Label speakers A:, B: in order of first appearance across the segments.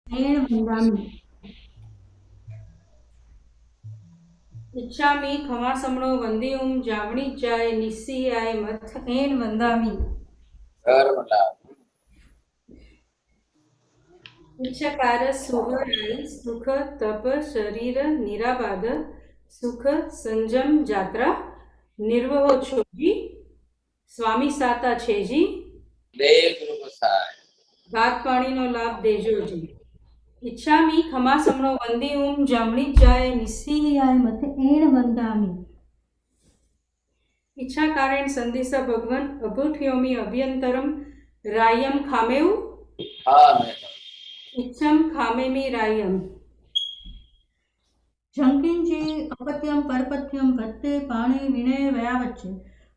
A: And वन्दामि। इच्छामि खमासमणो वन्दियुं जामणिज्जाय निस्सियाय मथ and वन्दामि।
B: धर्म लाभ।
A: इच्छकार सुहराय सुख तप शरीर निराबाद सुख संजम जात्रा निर्वहो छोजी स्वामी साता छेजी
B: देव गुरु गोसाई।
A: भात पाणीनो लाभ देजोजी। इच्छामि खमासमणो वन्दियुं जामणिज्जाय निस्सियाय मथ एण वन्दामि। इच्छा कारण संदिसा भगवन अभूठयोमी अभ्यंतरम रायम खामेउ
B: हाँ मैं
A: इच्छम खामेमी रायम। જંકીનજી અપત્યમ પરપત્યમ ભત્તે પાણે વિનય વયા વચ્ચે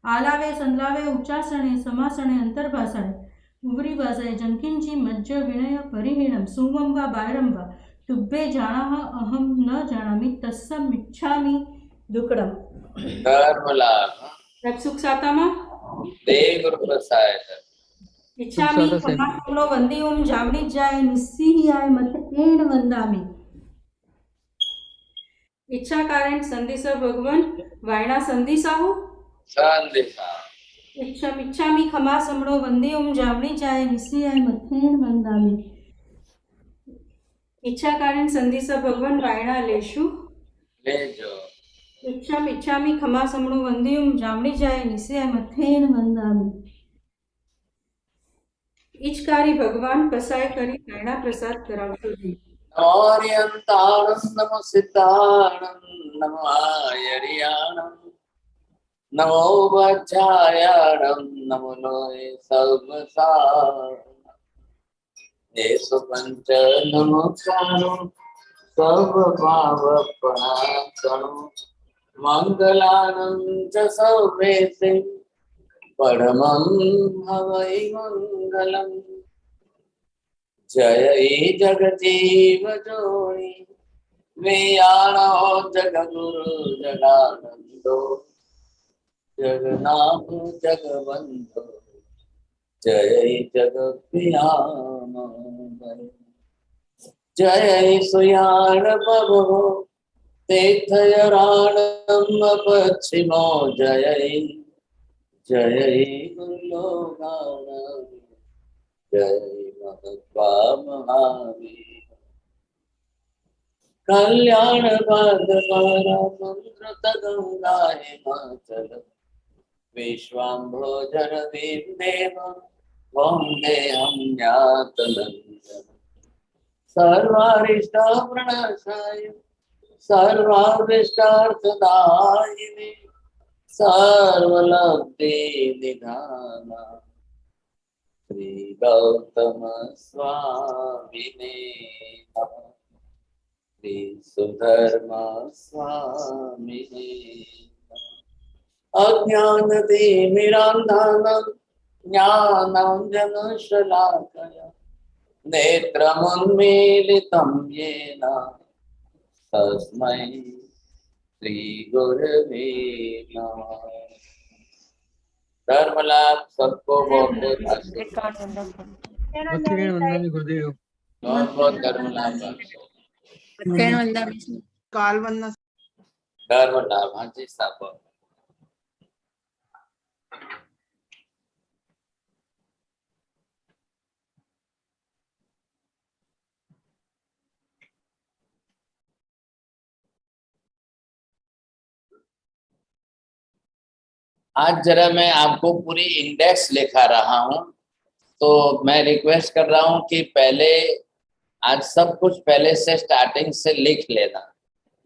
A: આલાવે સંદ્રાવે ઉચ્ચાસણે સમાસણે અંતર્ભાષાણે ઉવરી ભાષાએ જંકીનજી મજ્જ વિનય પરિહીણમ સુમમ વા બાયરમ વા તુભ્યે જાણાહ અહમ ન જાણામિ તસ્સમ મિચ્છામિ દુકડમ।
B: धर्म लाभ।
A: अब सुख सातामा
B: देव गुरु गोसाई।
A: इच्छामि खमासमणो वन्दियुं जामणिज्जाय निस्सियाय मथ एण वन्दामि। इच्छा कारण संदिसा भगवन वायना संदिसाहु
B: संदिसा।
A: इच्छामि खमासमणो वन्दियुं जामणिज्जाय निस्सियाय मथेण वन्दामि। इच्छा कारण संदिसा भगवन वायना लेशु
B: ले जो।
A: इच्छामि खमासमणो वन्दियुं जामणिज्जाय निस्सियाय मथेण वन्दामि। इचकारी भगवान पसाय करी वायना प्रसाद करावशो जी।
B: नमोरियंताणं नमो सिद्धाणं नमो आयरियाणं नमो वज्रायणं नमो लोये सर्वसारणं येषु पंच नमोकारो सब भाव प्रणाशनो मंगलानं च सर्वेशे परमं हवै मंगलम्। जय जगजीव जोई वेयाणो जगगुरु जगानंदो जगन्नाथ जगवंदो जय जगप्रियाम जय सुयाण प्रभो तीर्थयराणम पश्चिमो जय जय गुलोगाण जय महत्वा महावीर कल्याण बादवारा मंत्र तगंगा हिमाचल विश्वाम्भोजन देव वंदे हम ज्ञातनंदन सर्वारिष्ट प्रणशाय सर्वाभिष्टार्थदायिने सर्वलब्धि निधाना श्री गौतम स्वामिने नमः। श्री सुधर्म स्वामिने नमः। अज्ञानतिमिरान्धनं ज्ञानाञ्जनशलाकया नेत्रमुन्मीलितं येन तस्मै श्रीगुरवे नमः। धर्म लाभ सबको बहुत बहुत आशीर्वाद। बहुत बहुत धर्म लाभ। धर्म लाभ। हाँ जी साहब। आज जरा मैं आपको पूरी इंडेक्स लिखा रहा हूं, तो मैं रिक्वेस्ट कर रहा हूं कि पहले आज सब कुछ पहले से स्टार्टिंग से लिख लेना।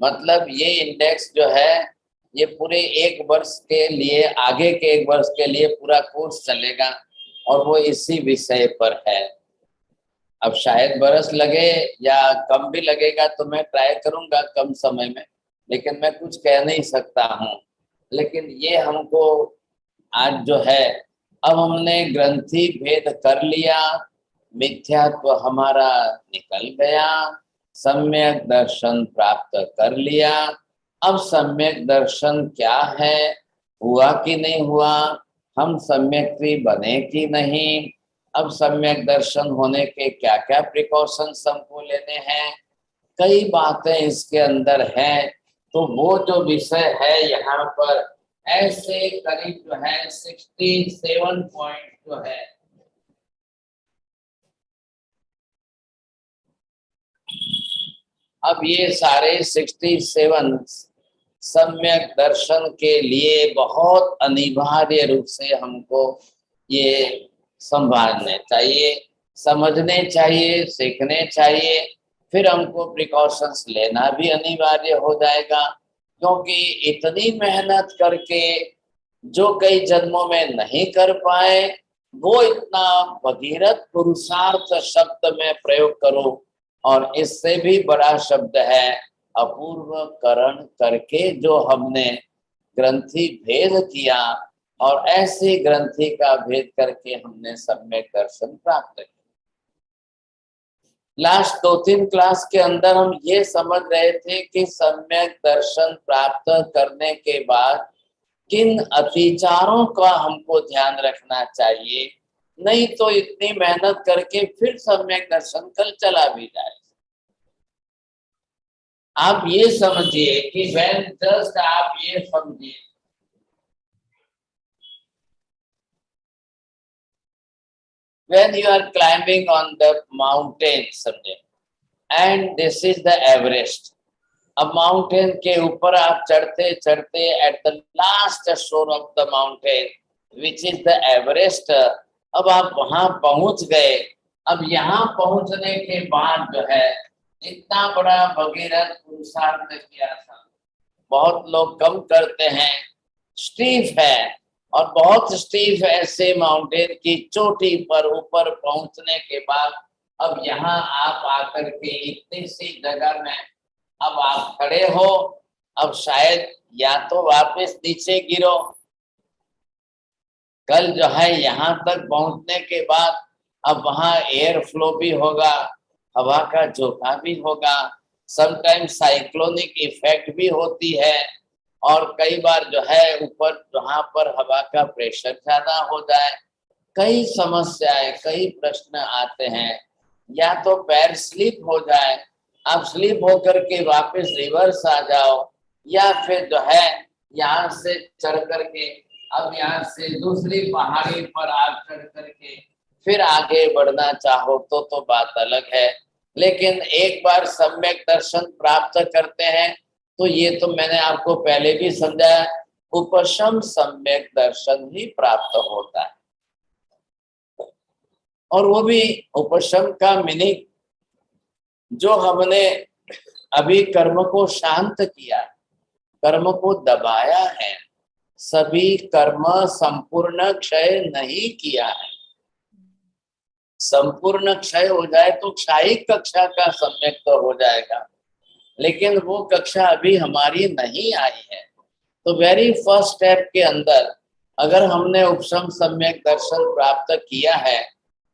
B: मतलब ये इंडेक्स जो है ये पूरे एक वर्ष के लिए, आगे के एक वर्ष के लिए पूरा कोर्स चलेगा और वो इसी विषय पर है। अब शायद बरस लगे या कम भी लगेगा, तो मैं ट्राई करूंगा कम समय में, लेकिन मैं कुछ कह नहीं सकता हूँ। लेकिन ये हमको आज जो है, अब हमने ग्रंथि भेद कर लिया, मिथ्यात्व हमारा निकल गया, सम्यक दर्शन प्राप्त कर लिया। अब सम्यक दर्शन क्या है, हुआ कि नहीं हुआ, हम सम्यक बने कि नहीं, अब सम्यक दर्शन होने के क्या क्या प्रिकॉशंस हमको लेने हैं, कई बातें इसके अंदर हैं। तो वो जो विषय है यहाँ पर ऐसे करीब जो है 67 पॉइंट जो है अब ये सारे 67 सम्यक दर्शन के लिए बहुत अनिवार्य रूप से हमको ये संभालने चाहिए, समझने चाहिए, सीखने चाहिए। फिर हमको प्रिकॉशंस लेना भी अनिवार्य हो जाएगा, क्योंकि इतनी मेहनत करके जो कई जन्मों में नहीं कर पाए वो इतना भगीरथ पुरुषार्थ शब्द में प्रयोग करो। और इससे भी बड़ा शब्द है अपूर्व करण करके जो हमने ग्रंथि भेद किया, और ऐसी ग्रंथि का भेद करके हमने सम्यक दर्शन प्राप्त किया। लास्ट 2-3 क्लास के अंदर हम ये समझ रहे थे कि सम्यक दर्शन प्राप्त करने के बाद किन अतिचारों का हमको ध्यान रखना चाहिए, नहीं तो इतनी मेहनत करके फिर सम्यक दर्शन कल चला भी जाए। आप ये समझिए कि when जस्ट आप ये समझिए when you are climbing on the mountain समझे, and this is the Everest। अब माउंटेन के ऊपर आप चढ़ते चढ़ते एट द लास्ट शोर of the mountain which is the Everest, अब आप वहां पहुंच गए। अब यहाँ पहुंचने के बाद जो है इतना बड़ा भगीरथ पुरुषार्थ किया था, बहुत लोग कम करते हैं, स्टीफ है, और बहुत स्टीफ ऐसे माउंटेन की चोटी पर ऊपर पहुंचने के बाद अब यहाँ आप आकर के इतनी सी जगह में अब आप खड़े हो, अब शायद या तो वापस नीचे गिरो। कल जो है यहाँ तक पहुंचने के बाद अब वहां एयर फ्लो भी होगा, हवा का झोंका भी होगा, समटाइम साइक्लोनिक इफेक्ट भी होती है, और कई बार जो है ऊपर जहाँ पर हवा का प्रेशर ज्यादा हो जाए, कई समस्याएं कई प्रश्न आते हैं। या तो पैर स्लिप हो जाए, आप स्लिप होकर के वापस रिवर्स आ जाओ, या फिर जो है यहाँ से चढ़ करके अब यहाँ से दूसरी पहाड़ी पर आप चढ़ करके फिर आगे बढ़ना चाहो तो बात अलग है। लेकिन एक बार सम्यक दर्शन प्राप्त करते हैं तो ये तो मैंने आपको पहले भी समझाया, उपशम सम्यक दर्शन ही प्राप्त होता है। और वो भी उपशम का मीनिंग जो हमने अभी कर्म को शांत किया, कर्म को दबाया है, सभी कर्म संपूर्ण क्षय नहीं किया है। संपूर्ण क्षय हो जाए तो क्षायिक कक्षा का सम्यक तो हो जाएगा, लेकिन वो कक्षा अभी हमारी नहीं आई है। तो वेरी फर्स्ट स्टेप के अंदर अगर हमने उपशम सम्यक दर्शन प्राप्त किया है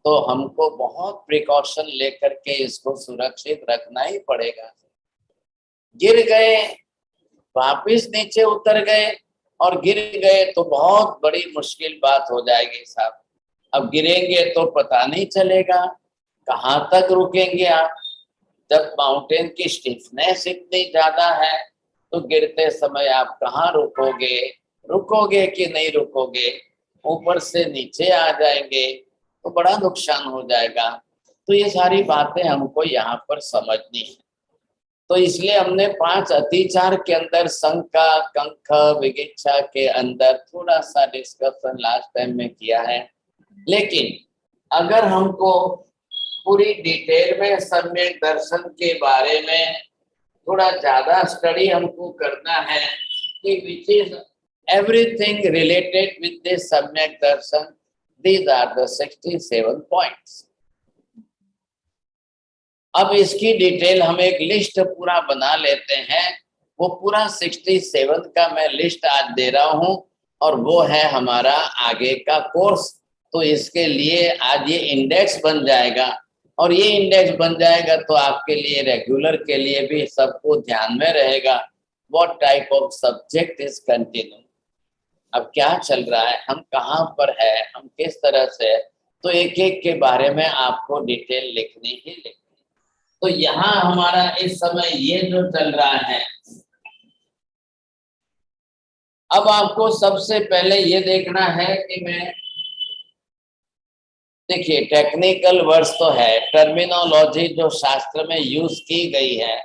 B: तो हमको बहुत प्रिकॉशन लेकर के इसको सुरक्षित रखना ही पड़ेगा। गिर गए, वापिस नीचे उतर गए और गिर गए तो बहुत बड़ी मुश्किल बात हो जाएगी साहब। अब गिरेंगे तो पता नहीं चलेगा कहाँ तक रुकेंगे आप। जब माउंटेन की स्टिफनेस इतनी ज्यादा है तो गिरते समय आप कहाँ रुकोगे, रुकोगे कि नहीं रुकोगे, ऊपर से नीचे आ जाएंगे तो बड़ा नुकसान हो जाएगा। तो ये सारी बातें हमको यहाँ पर समझनी है। तो इसलिए हमने 5 अतिचार के अंदर शंका, कंख, विगिच्छा के अंदर थोड़ा सा डिस्कशन लास्ट टाइम में किया है। लेकिन अगर हमको पूरी डिटेल में सम्यक दर्शन के बारे में थोड़ा ज्यादा स्टडी हमको करना है कि which is everything related with this सम्यक दर्शन, दीज आर द 67 पॉइंट्स। अब इसकी डिटेल हम एक लिस्ट पूरा बना लेते हैं। वो पूरा 67 का मैं लिस्ट आज दे रहा हूं और वो है हमारा आगे का कोर्स। तो इसके लिए आज ये इंडेक्स बन जाएगा, और ये इंडेक्स बन जाएगा तो आपके लिए रेगुलर के लिए भी सबको ध्यान में रहेगा what type of subject is continue. अब क्या चल रहा है, हम कहाँ पर है, हम किस तरह से तो एक एक के बारे में आपको डिटेल लिखनी ही लिखनी। तो यहाँ हमारा इस समय ये जो चल रहा है, अब आपको सबसे पहले ये देखना है कि मैं, देखिए टेक्निकल वर्ड्स तो है, टर्मिनोलॉजी जो शास्त्र में यूज की गई है,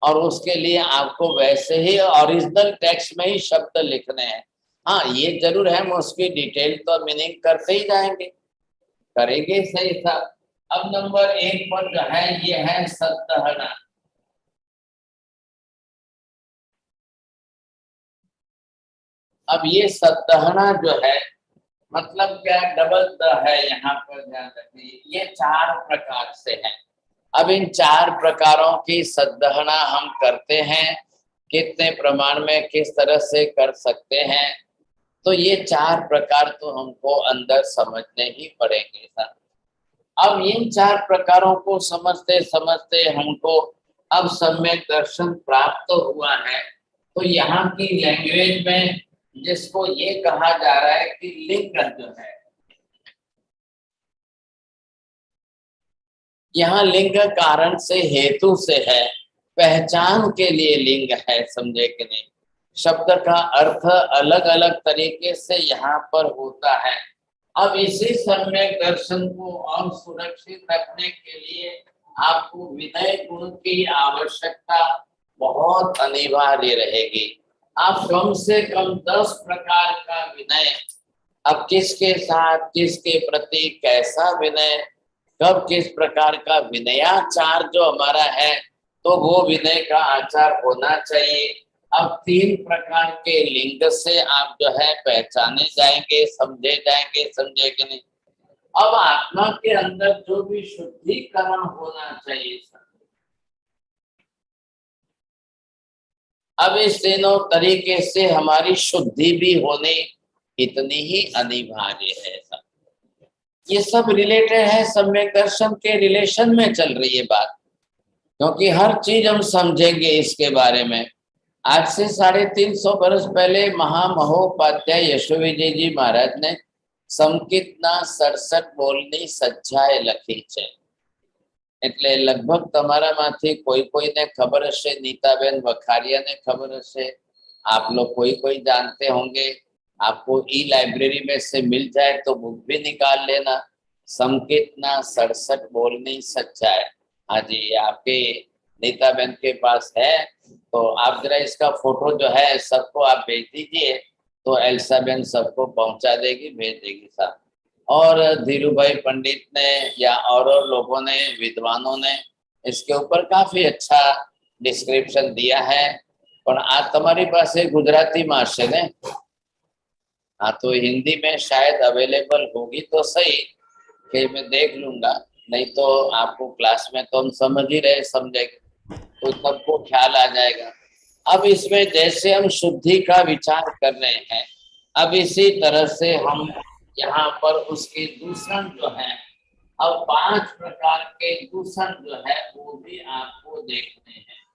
B: और उसके लिए आपको वैसे ही ओरिजिनल टेक्स्ट में ही शब्द लिखने हैं। हाँ ये जरूर है, हम उसकी डिटेल तो मीनिंग करते ही जाएंगे, करेंगे सही था। अब नंबर 1 पर जो है ये है सद्दहना। अब ये सद्दहना जो है मतलब क्या, डबल द है यहाँ पर, ध्यान रखिए ये 4 प्रकार से है। अब इन 4 प्रकारों की सद्दहना हम करते हैं, कितने प्रमाण में किस तरह से कर सकते हैं, तो ये 4 प्रकार तो हमको अंदर समझने ही पड़ेंगे सर। अब इन 4 प्रकारों को समझते समझते हमको अब सम्यक दर्शन प्राप्त हुआ है। तो यहाँ की लैंग्वेज में जिसको ये कहा जा रहा है कि लिंग जो है, यहाँ लिंग कारण से हेतु से है, पहचान के लिए लिंग है, समझे कि नहीं। शब्द का अर्थ अलग अलग तरीके से यहाँ पर होता है। अब इसी सम्यक दर्शन को और सुरक्षित रखने के लिए आपको विनय गुण की आवश्यकता बहुत अनिवार्य रहेगी। आप कम से कम 10 प्रकार का विनय, अब किसके साथ किसके प्रति कैसा विनय, कब किस प्रकार का विनयाचार जो हमारा है, तो वो विनय का आचार होना चाहिए। अब 3 प्रकार के लिंग से आप जो है पहचाने जाएंगे, समझे जाएंगे, समझे कि नहीं। अब आत्मा के अंदर जो भी शुद्धिकरण होना चाहिए, अब इस तीनों तरीके से हमारी शुद्धि भी होनी इतनी ही अनिवार्य है सब। ये सब रिलेटेड है, सम्यक दर्शन के रिलेशन में चल रही है बात, क्योंकि हर चीज हम समझेंगे इसके बारे में। आज से 350 वर्ष पहले महामहोपाध्याय यशोविजय जी महाराज ने संकितना 67 बोलनी सज्जाए लखी છે, એટલે લગભગ તમારામાંથી કોઈ કોઈને ખબર હશે, નીતાબેન વખારિયાને ખબર હશે, आप लोग कोई कोई जानते होंगे। आपको ई लाइब्रेरी में से मिल जाए तो बुक भी निकाल लेना, संकितना 67 बोलनी सच्चाई। हाँ जी, आपके नीताबेन के पास है, तो आप जरा इसका फोटो जो है सबको आप भेज दीजिए, तो एल्सा बेन सबको पहुंचा देगी, भेज देगी साहब। और धीरू भाई पंडित ने या और लोगों ने, विद्वानों ने इसके ऊपर काफी अच्छा डिस्क्रिप्शन दिया है। पर आज तुम्हारी पास गुजराती में हशे ने, हाँ तो हिंदी में शायद अवेलेबल होगी तो सही, कि मैं देख लूंगा, नहीं तो आपको क्लास में तो हम समझ ही रहे, समझेंगे तो सबको ख्याल आ जाएगा। अब इसमें जैसे हम शुद्धि का विचार कर रहे हैं, अब इसी तरह से हम यहाँ पर उसके दूषण जो है, अब 5 प्रकार के दूषण जो है वो भी आपको देखने हैं।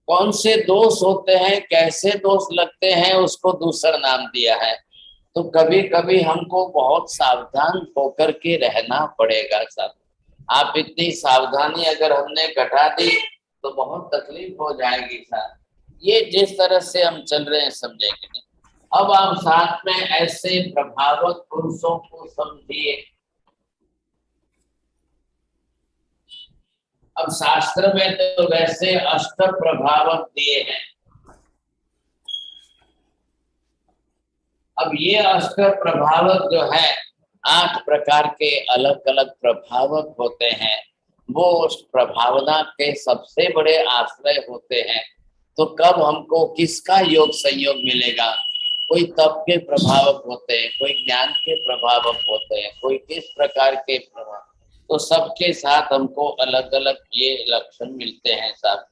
B: कौन से दोष होते हैं, कैसे दोष लगते हैं, उसको दूषण नाम दिया है। तो कभी कभी हमको बहुत सावधान होकर के रहना पड़ेगा सब। आप इतनी सावधानी अगर हमने घटा दी तो बहुत तकलीफ हो जाएगी सर। ये जिस तरह से हम चल रहे हैं, समझेंगे नहीं। अब आप साथ में ऐसे प्रभावक पुरुषों को समझिए। अब शास्त्र में तो वैसे अष्ट प्रभावक दिए हैं। अब ये अष्ट प्रभावक जो है 8 प्रकार के अलग अलग प्रभावक होते हैं, वो उस प्रभावना के सबसे बड़े आश्रय होते हैं। तो कब हमको किसका योग संयोग मिलेगा, कोई तप के प्रभावक होते हैं, कोई ज्ञान के प्रभावक होते हैं, कोई किस प्रकार के प्रभाव, तो सबके साथ हमको अलग अलग ये लक्षण मिलते हैं साहब।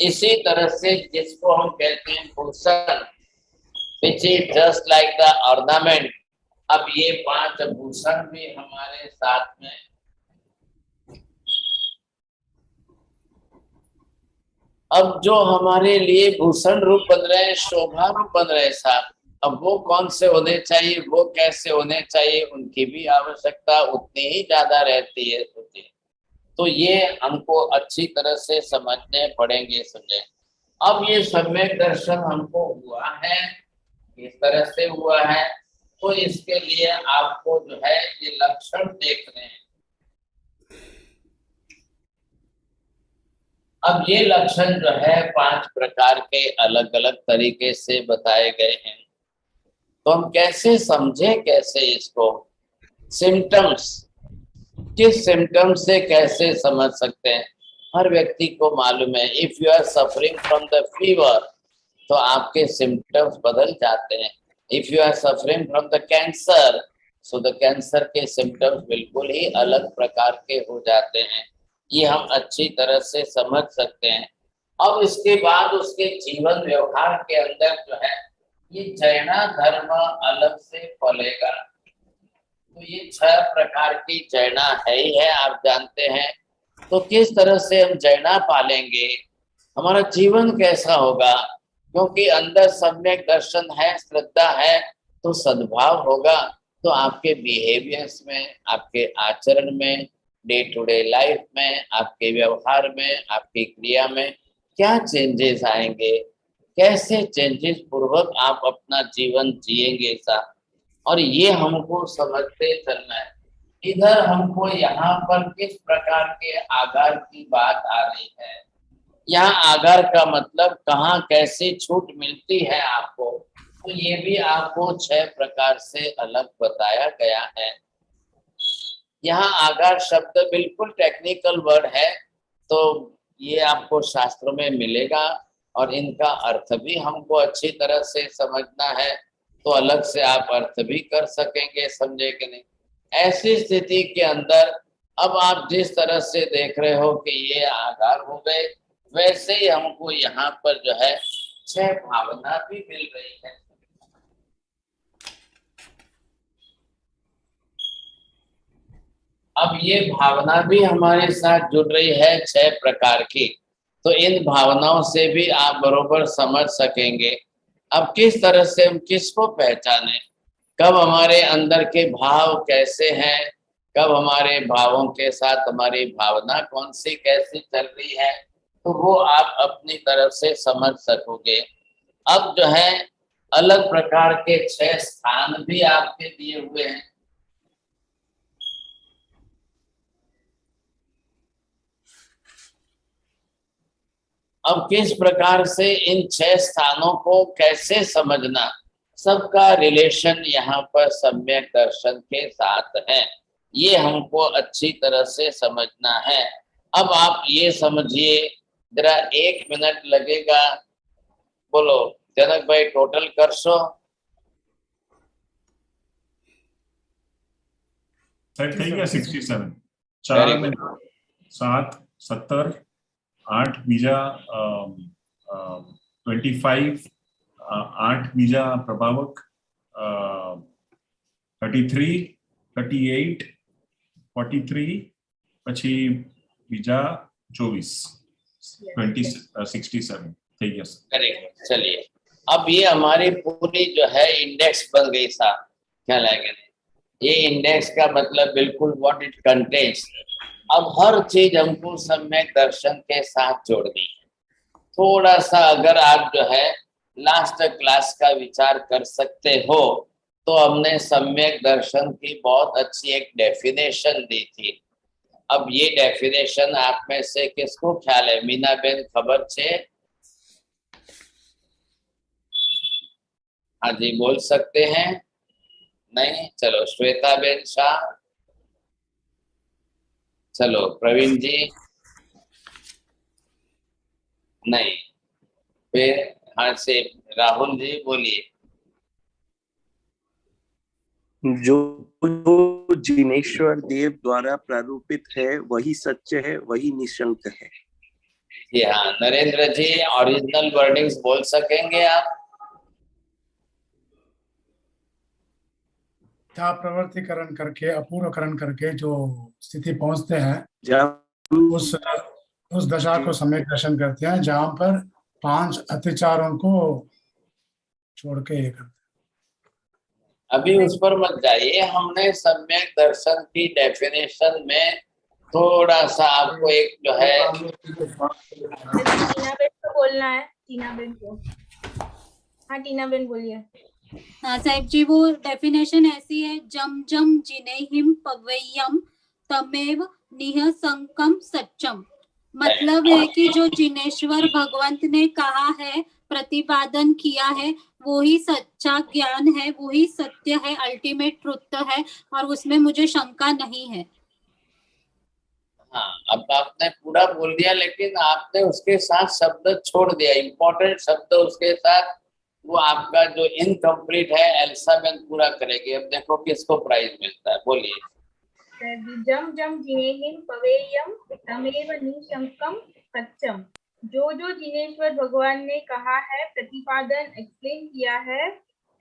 B: इसी तरह से जिसको हम कहते हैं Bhushan, which is just like the ornament, अब ये 5 भूषण भी हमारे साथ में, अब जो हमारे लिए भूषण रूप बन रहे हैं, शोभा रूप बन रहे हैं साहब, अब वो कौन से होने चाहिए, वो कैसे होने चाहिए, उनकी भी आवश्यकता उतनी ही ज्यादा रहती है। सोचिए, तो ये हमको अच्छी तरह से समझने पड़ेंगे। समझे, अब ये सम्यक दर्शन हमको हुआ है, किस तरह से हुआ है, तो इसके लिए आपको जो है ये लक्षण देखने हैं। अब ये लक्षण जो है 5 प्रकार के अलग अलग तरीके से बताए गए हैं। तो हम कैसे समझे, कैसे इसको सिम्टम्स, किस सिम्टम से कैसे समझ सकते हैं? हर व्यक्ति को मालूम है, if you are suffering from the fever तो आपके सिम्टम्स बदल जाते हैं। If you are suffering from the cancer, so the cancer के सिम्टम्स बिल्कुल ही अलग प्रकार के हो जाते हैं। ये हम अच्छी तरह से समझ सकते हैं। अब इसके बाद उसके जीवन व्यवहार के अंदर जो है ये जैना धर्म अलग से फलेगा। तो ये 6 प्रकार की जैना है ही है, आप जानते हैं। तो किस तरह से हम जैना पालेंगे, हमारा जीवन कैसा होगा? क्योंकि अंदर सम्यक दर्शन है, श्रद्धा है, तो सद्भाव होगा। तो आपके बिहेवियर्स में, आपके आचरण में, डे टू डे लाइफ में, आपके व्यवहार में, आपकी क्रिया में क्या चेंजेस आएंगे, कैसे चेंजेस पूर्वक आप अपना जीवन जिएंगे सा। और ये हमको समझते चलना है। इधर हमको यहाँ पर किस प्रकार के आगार की बात आ रही है। यहाँ आगार का मतलब कहाँ कैसी छूट मिलती है आपको, तो ये भी आपको 6 प्रकार से अलग बताया गया है। यहाँ आगार शब्द बिल्कुल टेक्निकल वर्ड है, तो ये आपको शास्त्रों में मिलेगा और इनका अर्थ भी हमको अच्छी तरह से समझना है, तो अलग से आप अर्थ भी कर सकेंगे। समझे कि नहीं? ऐसी स्थिति के अंदर अब आप जिस तरह से देख रहे हो कि ये आगार हो गए, वैसे ही हमको यहाँ पर जो है 6 भावना भी मिल रही है। अब ये भावना भी हमारे साथ जुड़ रही है 6 प्रकार की, तो इन भावनाओं से भी आप बरोबर समझ सकेंगे। अब किस तरह से हम किसको पहचाने, कब हमारे अंदर के भाव कैसे हैं, कब हमारे भावों के साथ हमारी भावना कौन सी कैसी चल रही है, तो वो आप अपनी तरफ से समझ सकोगे। अब जो है अलग प्रकार के 6 स्थान भी आपके दिए हुए हैं। अब किस प्रकार से इन 6 स्थानों को कैसे समझना, सबका रिलेशन यहाँ पर सम्यक दर्शन के साथ है। ये हमको अच्छी तरह से समझना है। अब आप ये समझिए, जरा 1 मिनट लगेगा। बोलो जनक भाई, टोटल कर सो।
C: થઈ ગયા 67 4 में 7 17 8 બીજા 25 8 બીજા પ્રભાવક 33 38 43 પછી બીજા 24 67 થઈ ગયા સર।
B: करेक्ट। चलिए, अब ये हमारी पूरी जो है इंडेक्स बन गई साहब, क्या लगेगा? ये इंडेक्स का मतलब बिल्कुल व्हाट इट कंटेन्स। अब हर चीज हमको सम्यक दर्शन के साथ जोड़नी है। थोड़ा सा अगर आप जो है लास्ट क्लास का विचार कर सकते हो, तो हमने सम्यक दर्शन की बहुत अच्छी एक डेफिनेशन दी थी। अब ये डेफिनेशन आप में से किसको ख्याल है? मीना बेन खबर छे? हाँ जी, बोल सकते हैं? नहीं? चलो श्वेता बेन शाह, चलो प्रवीण जी, नहीं, फिर हाँ से राहुल जी बोलिए।
D: जो जिनेश्वर देव द्वारा प्रारूपित है वही सत्य है, वही निशंक है।
B: जी हाँ, नरेंद्र जी ओरिजिनल वर्डिंग्स बोल सकेंगे आप?
E: क्या प्रवर्तिकरण करके, अपूर्वकरण करके जो स्थिति पहुंचते हैं,
D: जहाँ
E: उस दशा को सम्यक दर्शन करते हैं, जहां पर 5 अत्याचारों को छोड़ के ये करते हैं।
B: अभी उस पर मत जाइए, हमने सम्यक दर्शन की डेफिनेशन में थोड़ा सा आपको एक जो है
F: टीनाबेन को बोलना है, टीनाबेन को। हाँ टीनाबेन बोलिए।
G: हाँ साहिब जी, वो डेफिनेशन ऐसी है, जम जम जिनेहिम पवैयम तमेव निःशंकम सच्चम। मतलब है कि जो जिनेश्वर भगवंत ने कहा है, प्रतिपादन किया है, वो ही सच्चा ज्ञान है, वो ही सत्य है, अल्टीमेट ट्रुथ है, और उसमें मुझे शंका नहीं है।
B: हाँ, अब आपने पूरा बोल दिया, लेकिन आपने उसके साथ शब्द छोड़ दिया, इम्पोर्टेंट शब्द उसके साथ, वो आपका जो इनकम्प्लीट है एल्सा बेन पूरा करेगी। अब देखो किसको प्राइज मिलता है, बोलिए।
F: जम जम जिनेहिम पवेयम तमेव निःशंकम सच्चम। जो जो जिनेश्वर भगवान ने कहा है, प्रतिपादन एक्सप्लेन किया है,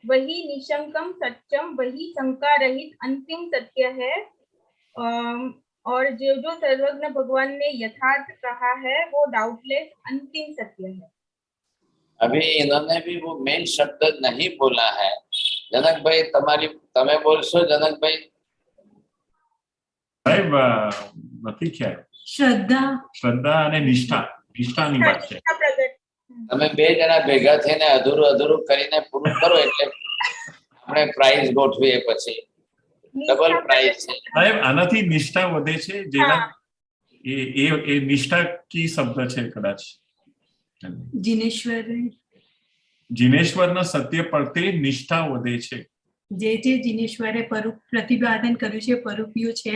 F: वही निशंकम सच्चम, वही शंका रहित अंतिम सत्य है। और जो जो सर्वज्ञ भगवान ने यथार्थ कहा है, वो डाउटलेस अंतिम सत्य है।
B: अभी इन्होंने भी वो मेन शब्द नहीं बोला है। जनक भाई તમે બોલશો जनक भाई?
C: સાહેબ નથી ખ્યાલ. શ્રદ્ધા અને નિષ્ઠાની વાત છે.
B: તમે બે જણા ભેગા થઈને અધૂરું કરીને પૂરું કરો એટલે આપણે પ્રાઇઝ ગોઠવીએ, પછી ડબલ પ્રાઇઝ છે.
C: સાહેબ આનાથી નિષ્ઠા વધે છે, જેના એ નિષ્ઠા કી શબ્દ છે કદાચ. जिनेश्वरના સત્ય પ્રત્યે નિષ્ઠા વધે છે.
H: જે જીનેશ્વરે પ્રતિપાદન કર્યું છે, પરોપ્યું છે,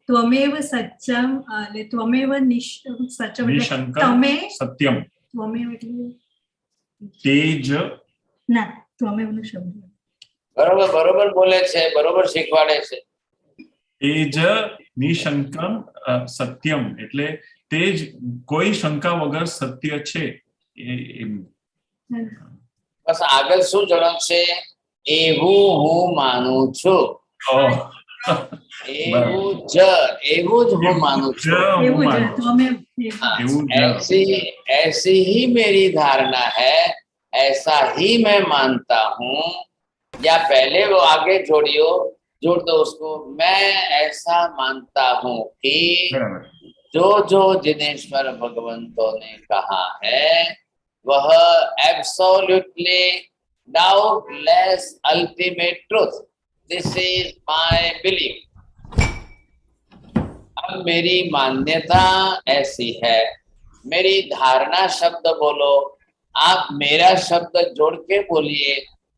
H: ત્વમેવ સત્યમ, એટલે ત્વમેવ સત્યમ, તમે
C: સત્યમ,
H: ત્વમેવ એટલે
C: તેજ
H: ના, ત્વમેવ નો શબ્દ
B: બરોબર બોલે છે, બરોબર શીખવાડે છે.
C: તેજ નિશંકમ સત્યમ એટલે તેજ કોઈ શંકા વગર સત્ય છે.
B: બસ આગળ શું જણાવશે? એવું હું માનું છું, એવું જ હું માનું છું, ऐसी ही मेरी धारणा है, ऐसा ही मैं मानता हूँ। या पहले वो आगे जोड़ दो उसको, मैं ऐसा मानता हूँ कि जो जो जिनेश्वर भगवंतों ने कहा है वह absolutely doubtless ultimate truth, this is my belief. अब मेरी मान्यता ऐसी है, मेरी धारणा शब्द बोलो, आप मेरा शब्द जोड़ के बोलिए।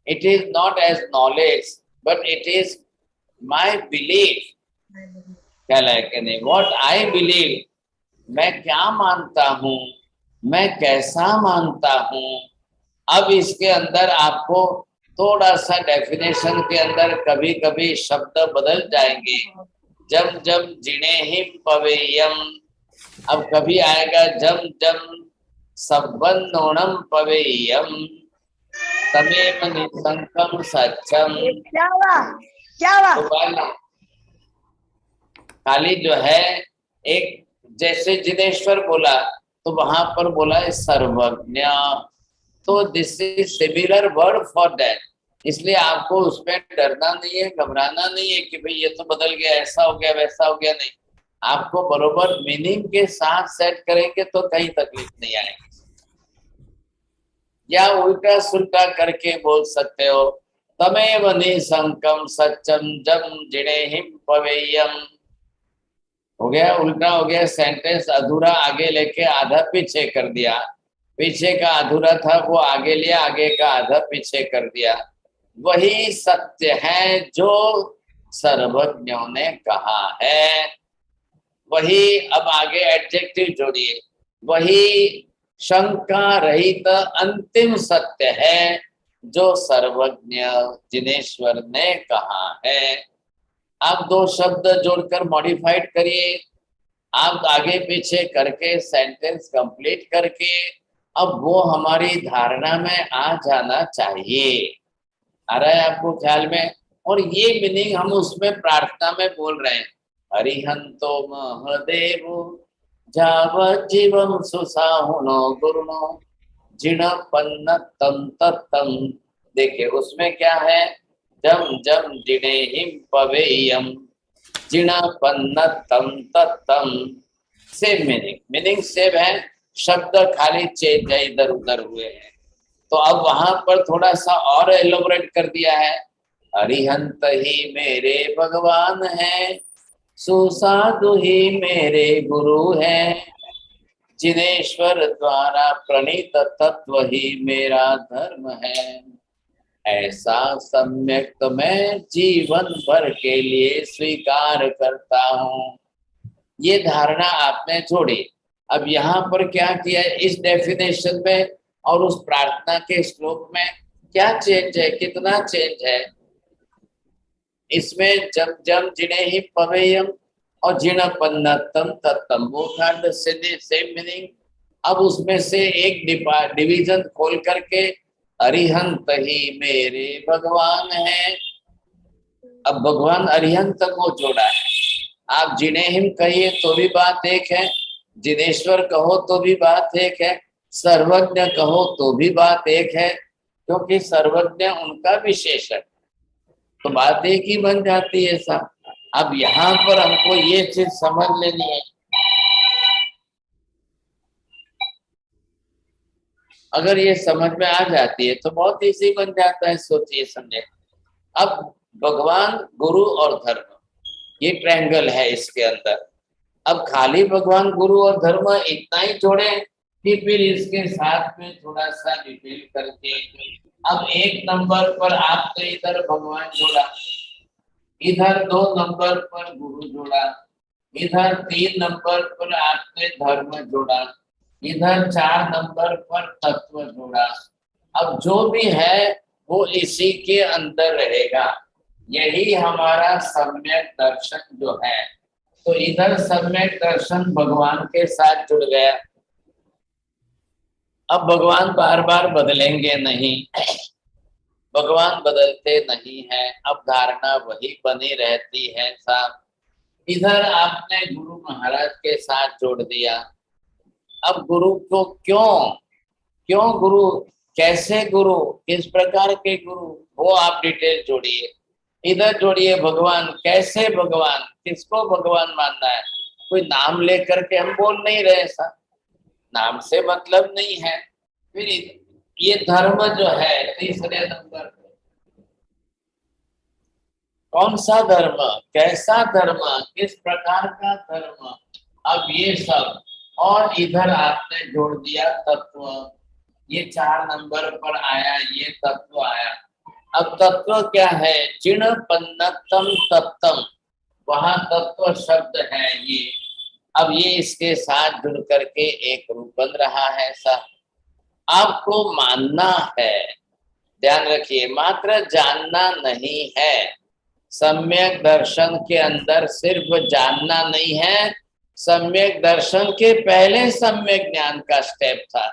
B: It is not as knowledge but it is my belief. कहलाए कि नहीं, व्हाट आई बिलीव, मैं क्या मानता हूँ, मैं कैसा मानता हूँ। अब इसके अंदर आपको थोड़ा सा डेफिनेशन के अंदर कभी कभी शब्द बदल जाएंगे। जम जम जिनेहिम पवेयम, अब कभी आएगा जम जम सब्बन्नोणम पवेयम तमेव निसंकम सच्चम। खाली जो है एक जैसे जिनेश्वर बोला तो वहां पर बोला है सर्वज्ञ, तो this is similar word for that. इसलिए आपको उसमें डरना नहीं है, घबराना नहीं है कि भाई ये तो बदल गया, ऐसा हो गया वैसा हो गया, नहीं। आपको बरोबर मीनिंग के साथ सेट करेंगे तो कहीं तकलीफ नहीं आएगी। या उल्टा सुल्टा करके बोल सकते हो, तमेव निसंकम सच्चम जम जिनेहिम पवेयम। हो गया, उल्टा हो गया, सेंटेंस अधूरा आगे लेके आधा पीछे कर दिया, पीछे का अधूरा था वो आगे लिया, आगे का आधा पीछे कर दिया। वही सत्य है जो सर्वज्ञों ने कहा है, वही। अब आगे एडजेक्टिव जोड़िए, वही शंका रहित अंतिम सत्य है जो सर्वज्ञ जिनेश्वर ने कहा है। आप दो शब्द जोड़कर मॉडिफाइड करिए, आप आगे पीछे करके सेंटेंस कंप्लीट करके, अब वो हमारी धारणा में आ जाना चाहिए। आ रहा है आपको ख्याल में? और ये मीनिंग हम उसमें प्रार्थना में बोल रहे हैं, हरिहंतो महदेव जावज्जीवं सुसाहुनो गुरुनो जिन पन्न तम तत्तम। देखिए उसमें क्या है, जम जम जिनेहिम पवेयम जिनपन्नतम तत्तम। सेम मीनिंग सेम है, शब्द खाली चेंज है, इधर उधर हुए हैं। तो अब वहां पर थोड़ा सा और एलोबरेट कर दिया है। अरिहंत ही मेरे भगवान हैं, सुसाधु ही मेरे गुरु हैं, जिनेश्वर द्वारा प्रणीत तत्व ही मेरा धर्म है। ऐसा सम्यक तो मैं जीवन भर के लिए स्वीकार करता हूँ। ये धारणा आपने छोड़ी। अब यहाँ पर क्या किया है, इस डेफिनेशन में और उस प्रार्थना के श्लोक में क्या चेंज है, कितना चेंज है। इसमें जम जम जिनेहि पवेयम और जिनपन्नतम तत्तम, वो था सेम मीनिंग। अब उसमें से एक डिवीजन खोल करके अरिहंत ही मेरे भगवान हैं। अब भगवान अरिहंत को जोड़ा है। आप जिनेहिम कहिए तो भी बात एक है, जिनेश्वर कहो तो भी बात एक है, सर्वज्ञ कहो तो भी बात एक है, क्योंकि सर्वज्ञ उनका विशेषण, तो बात एक ही बन जाती है सब। अब यहाँ पर हमको ये चीज समझ लेनी है। अगर ये समझ में आ जाती है तो बहुत इजी बन जाता है, सोचिए समझे। अब भगवान, गुरु और धर्म, ये ट्रायंगल है इसके अंदर। अब खाली भगवान, गुरु और धर्म इतना ही जोड़े कि फिर इसके साथ में थोड़ा सा डिटेल करके, अब 1 नंबर पर आपने इधर भगवान जोड़ा, इधर 2 नंबर पर गुरु जोड़ा, इधर 3 नंबर पर आपने धर्म जोड़ा, इधर 4 नंबर पर तत्व जोड़ा। अब जो भी है वो इसी के अंदर रहेगा। यही हमारा सम्यक दर्शन जो है। तो इधर सम्यक दर्शन भगवान के साथ जुड़ गया। अब भगवान बार बार बदलेंगे नहीं, भगवान बदलते नहीं हैं। अब धारणा वही बनी रहती है साहब। इधर आपने गुरु महाराज के साथ जोड़ दिया। अब गुरु को क्यों गुरु, कैसे गुरु, किस प्रकार के गुरु, वो आप डिटेल जोड़िए। इधर जोड़िए भगवान, कैसे भगवान, किसको भगवान मानना है। कोई नाम लेकर के हम बोल नहीं रहे सर, नाम से मतलब नहीं है। फिर ये धर्म जो है 3रे नंबर पे, कौन सा धर्म, कैसा धर्म, किस प्रकार का धर्म, अब ये सब। और इधर आपने जोड़ दिया तत्व, ये 4 नंबर पर आया, ये तत्व आया। अब तत्व क्या है, जिनपन्नतम तत्तम, वहां तत्व शब्द है ये। अब ये इसके साथ जुड़ करके एक रूप बन रहा है ऐसा। आपको मानना है, ध्यान रखिए, मात्र जानना नहीं है। सम्यक दर्शन के अंदर सिर्फ जानना नहीं है, सम्यक दर्शन के पहले सम्यक ज्ञान का स्टेप था।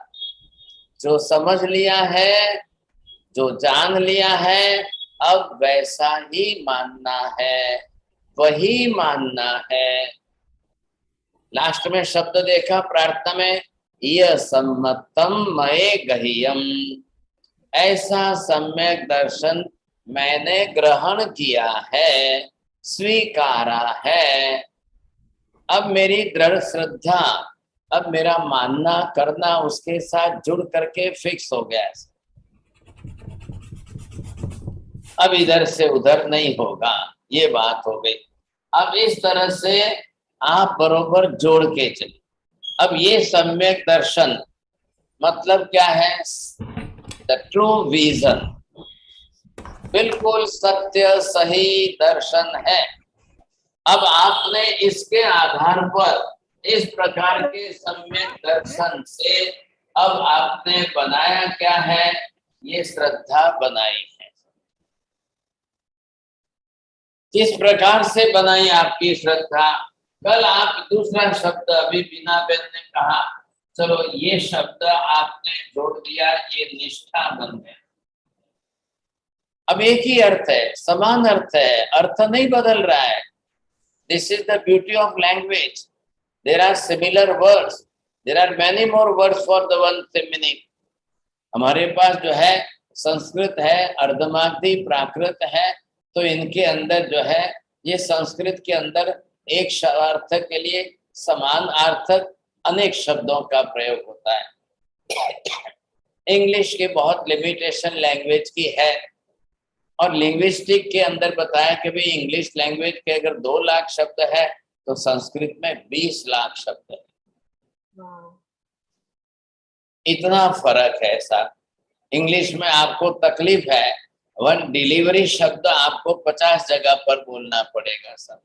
B: जो समझ लिया है, जो जान लिया है, अब वैसा ही मानना है, वही मानना है। लास्ट में शब्द देखा प्रार्थना में, यह सम्मतम मये गह्यम, ऐसा सम्यक दर्शन मैंने ग्रहण किया है, स्वीकारा है। अब मेरी दृढ़ श्रद्धा, अब मेरा मानना करना उसके साथ जुड़ करके फिक्स हो गया। अब इधर से उधर नहीं होगा, ये बात हो गई। अब इस तरह से आप बरोबर जोड़ के चलिए। अब ये सम्यक दर्शन मतलब क्या है, द ट्रू विजन, बिल्कुल सत्य सही दर्शन है। अब आपने इसके आधार पर इस प्रकार के सम्यक दर्शन से अब आपने बनाया क्या है, ये श्रद्धा बनाई है। किस प्रकार से बनाई आपकी श्रद्धा, कल आप दूसरा शब्द अभी बीना बेन ने कहा, चलो ये शब्द आपने जोड़ दिया, ये निष्ठा बन गया। अब एक ही अर्थ है, समान अर्थ है, अर्थ नहीं बदल रहा है। This is the beauty of language. There are similar words, there are many more words for the one same meaning. हमारे पास जो है संस्कृत है, अर्धमागधी, प्राकृत है, तो इनके अंदर जो है ये संस्कृत के अंदर एक शब्दार्थ के लिए समान अर्थक अनेक शब्दों का प्रयोग होता है। इंग्लिश की बहुत लिमिटेशन लैंग्वेज की है और लिंग्विस्टिक के अंदर बताया कि भाई इंग्लिश लैंग्वेज के अगर 2 लाख शब्द है तो संस्कृत में 20 लाख शब्द है। इतना फर्क है साहब। इंग्लिश में आपको तकलीफ है, वन डिलीवरी शब्द आपको 50 जगह पर बोलना पड़ेगा सर।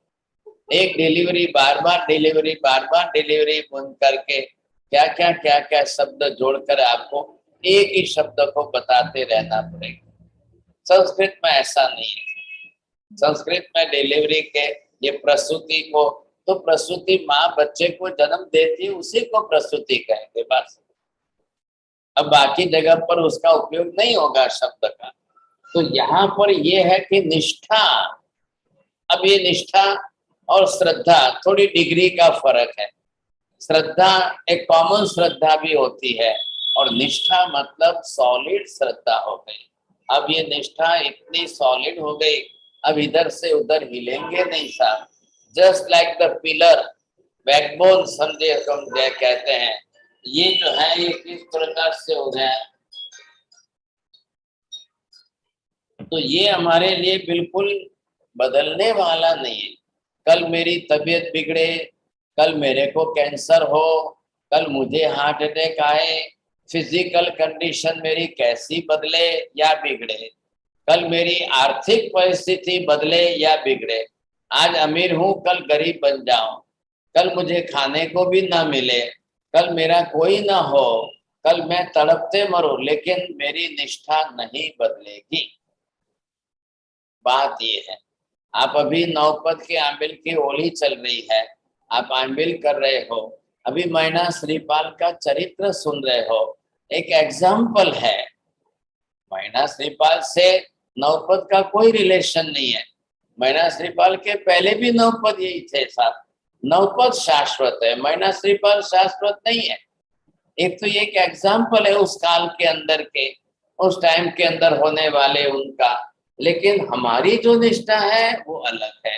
B: एक डिलीवरी बार बार डिलीवरी बोल करके क्या क्या शब्द जोड़कर आपको एक ही शब्द को बताते रहना पड़ेगा। संस्कृत में ऐसा नहीं है। संस्कृत में डिलीवरी के ये प्रसूति को, तो प्रसूति माँ बच्चे को जन्म देती है उसी को प्रसूति कहेंगे बस। अब बाकी जगह पर उसका उपयोग नहीं होगा शब्द का। तो यहाँ पर ये है कि निष्ठा, अब ये निष्ठा और श्रद्धा थोड़ी डिग्री का फर्क है। श्रद्धा एक कॉमन श्रद्धा भी होती है और निष्ठा मतलब सॉलिड श्रद्धा हो गई। अब ये निष्ठा इतनी सॉलिड हो गई, अब इधर से उधर हिलेंगे नहीं साहब। Just like the pillar, backbone समझे हम कहते हैं, ये जो है ये किस प्रकार से हो गया है, तो ये हमारे लिए बिल्कुल बदलने वाला नहीं है। कल मेरी तबीयत बिगड़े, कल मेरे को कैंसर हो, कल मुझे हार्ट अटैक आए, फिजिकल कंडीशन मेरी कैसी बदले या बिगड़े, कल मेरी आर्थिक परिस्थिति बदले या बिगड़े, आज अमीर हूं कल गरीब बन जाऊं, कल मुझे खाने को भी ना मिले, कल मेरा कोई ना हो, कल मैं तड़पते मरूं, लेकिन मेरी निष्ठा नहीं बदलेगी। बात ये है, आप अभी नौपद के आंबिल की होली चल रही है, आप आंबिल कर रहे हो, अभी मैना श्रीपाल का चरित्र सुन रहे हो, एक एग्जाम्पल है। मैना श्रीपाल से नौपद का कोई रिलेशन नहीं है। मैना श्रीपाल के पहले भी नौपद यही थे साहब। नौपद शाश्वत है, मैना श्रीपाल शाश्वत नहीं है। एक तो ये एक एग्जाम्पल है उस काल के अंदर के, उस टाइम के अंदर होने वाले उनका, लेकिन हमारी जो निष्ठा है वो अलग है।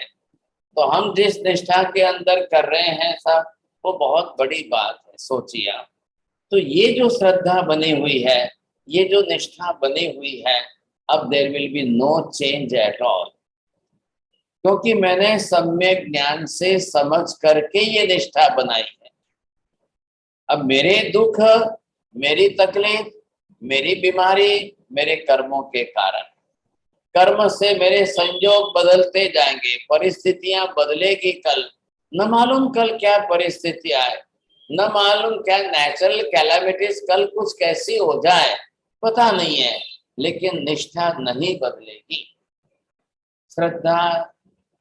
B: तो हम जिस निष्ठा के अंदर कर रहे हैं साहब वो बहुत बड़ी बात है, सोचिए आप। तो ये जो श्रद्धा बनी हुई है, ये जो निष्ठा बनी हुई है, अब there will be no change at all, क्योंकि मैंने सम्यक ज्ञान से समझ करके ये निष्ठा बनाई है। अब मेरे दुख, मेरी तकलीफ, मेरी बीमारी मेरे कर्मों के कारण, कर्म से मेरे संयोग बदलते जाएंगे, परिस्थितियां बदलेगी कल, न मालूम कल क्या परिस्थिति आए, न मालूम क्या नेचुरल कैलामिटीज कल कुछ कैसी हो जाए, पता नहीं है, लेकिन निष्ठा नहीं बदलेगी, श्रद्धा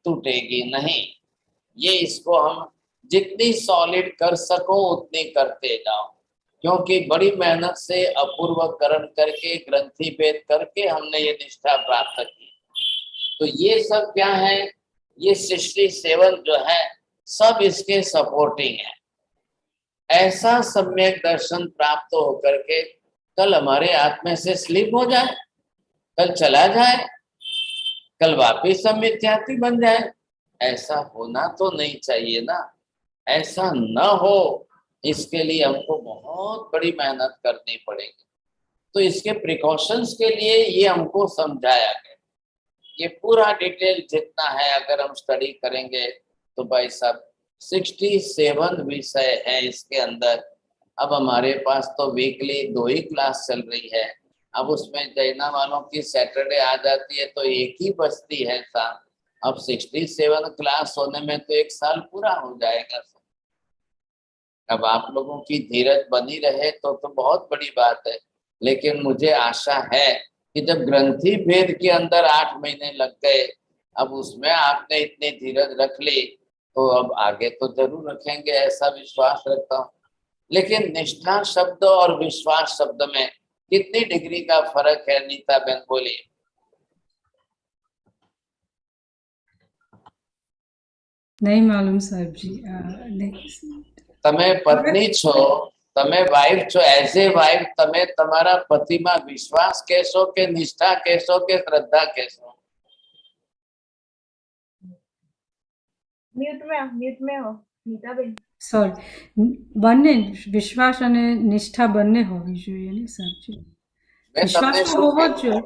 B: टूटेगी नहीं। ये इसको हम जितनी सॉलिड कर सको उतनी करते जाओ, क्योंकि बड़ी मेहनत से अपूर्वकरण करके ग्रंथि भेद करके हमने ये निष्ठा प्राप्त की। तो ये सब क्या है, ये 67 जो है सब इसके सपोर्टिंग है। ऐसा सम्यक दर्शन प्राप्त होकर के कल हमारे हाथ में से स्लिप हो जाए, कल चला जाए, कल वापिस हम मिथ्यात्व बन जाए, ऐसा होना तो नहीं चाहिए ना। ऐसा न हो, इसके लिए हमको बहुत बड़ी मेहनत करनी पड़ेगी। तो इसके प्रिकॉशंस के लिए ये हमको समझाया गया। ये पूरा डिटेल जितना है अगर हम स्टडी करेंगे तो भाई साहब 67 विषय है इसके अंदर। अब हमारे पास तो वीकली 2 ही क्लास चल रही है, अब उसमें जैना वालों की सैटरडे आ जाती है तो एक ही बचती है साहब। अब 67 क्लास होने में तो 1 साल पूरा हो जाएगा। अब आप लोगों की धीरज बनी रहे तो बहुत बड़ी बात है, लेकिन मुझे आशा है कि जब ग्रंथि भेद के अंदर 8 महीने लग गए, अब उसमें आपने इतनी धीरज रख ली, तो अब आगे तो जरूर रखेंगे, ऐसा विश्वास रखता हूँ। लेकिन निष्ठा शब्द और विश्वास शब्द में कितनी डिग्री का फर्क है, नीता बहन बोलिए।
A: नहीं मालूम साहब जी।
B: તમે પત્ની છો, તમે વાઇફ છો, એઝ એ વાઇફ તમે તમારા પતિમાં વિશ્વાસ કહેશો કે નિષ્ઠા કહેશો કે શ્રદ્ધા કહેશો?
F: म्यूट में हो नीताबेन.
A: સોરી, બંને વિશ્વાસ અને નિષ્ઠા બંને હોવી જોઈએ ને સાચી.
B: मैं
A: વિશ્વાસ
B: तमने
A: તો
B: શું
A: હોવો જ જોઈએ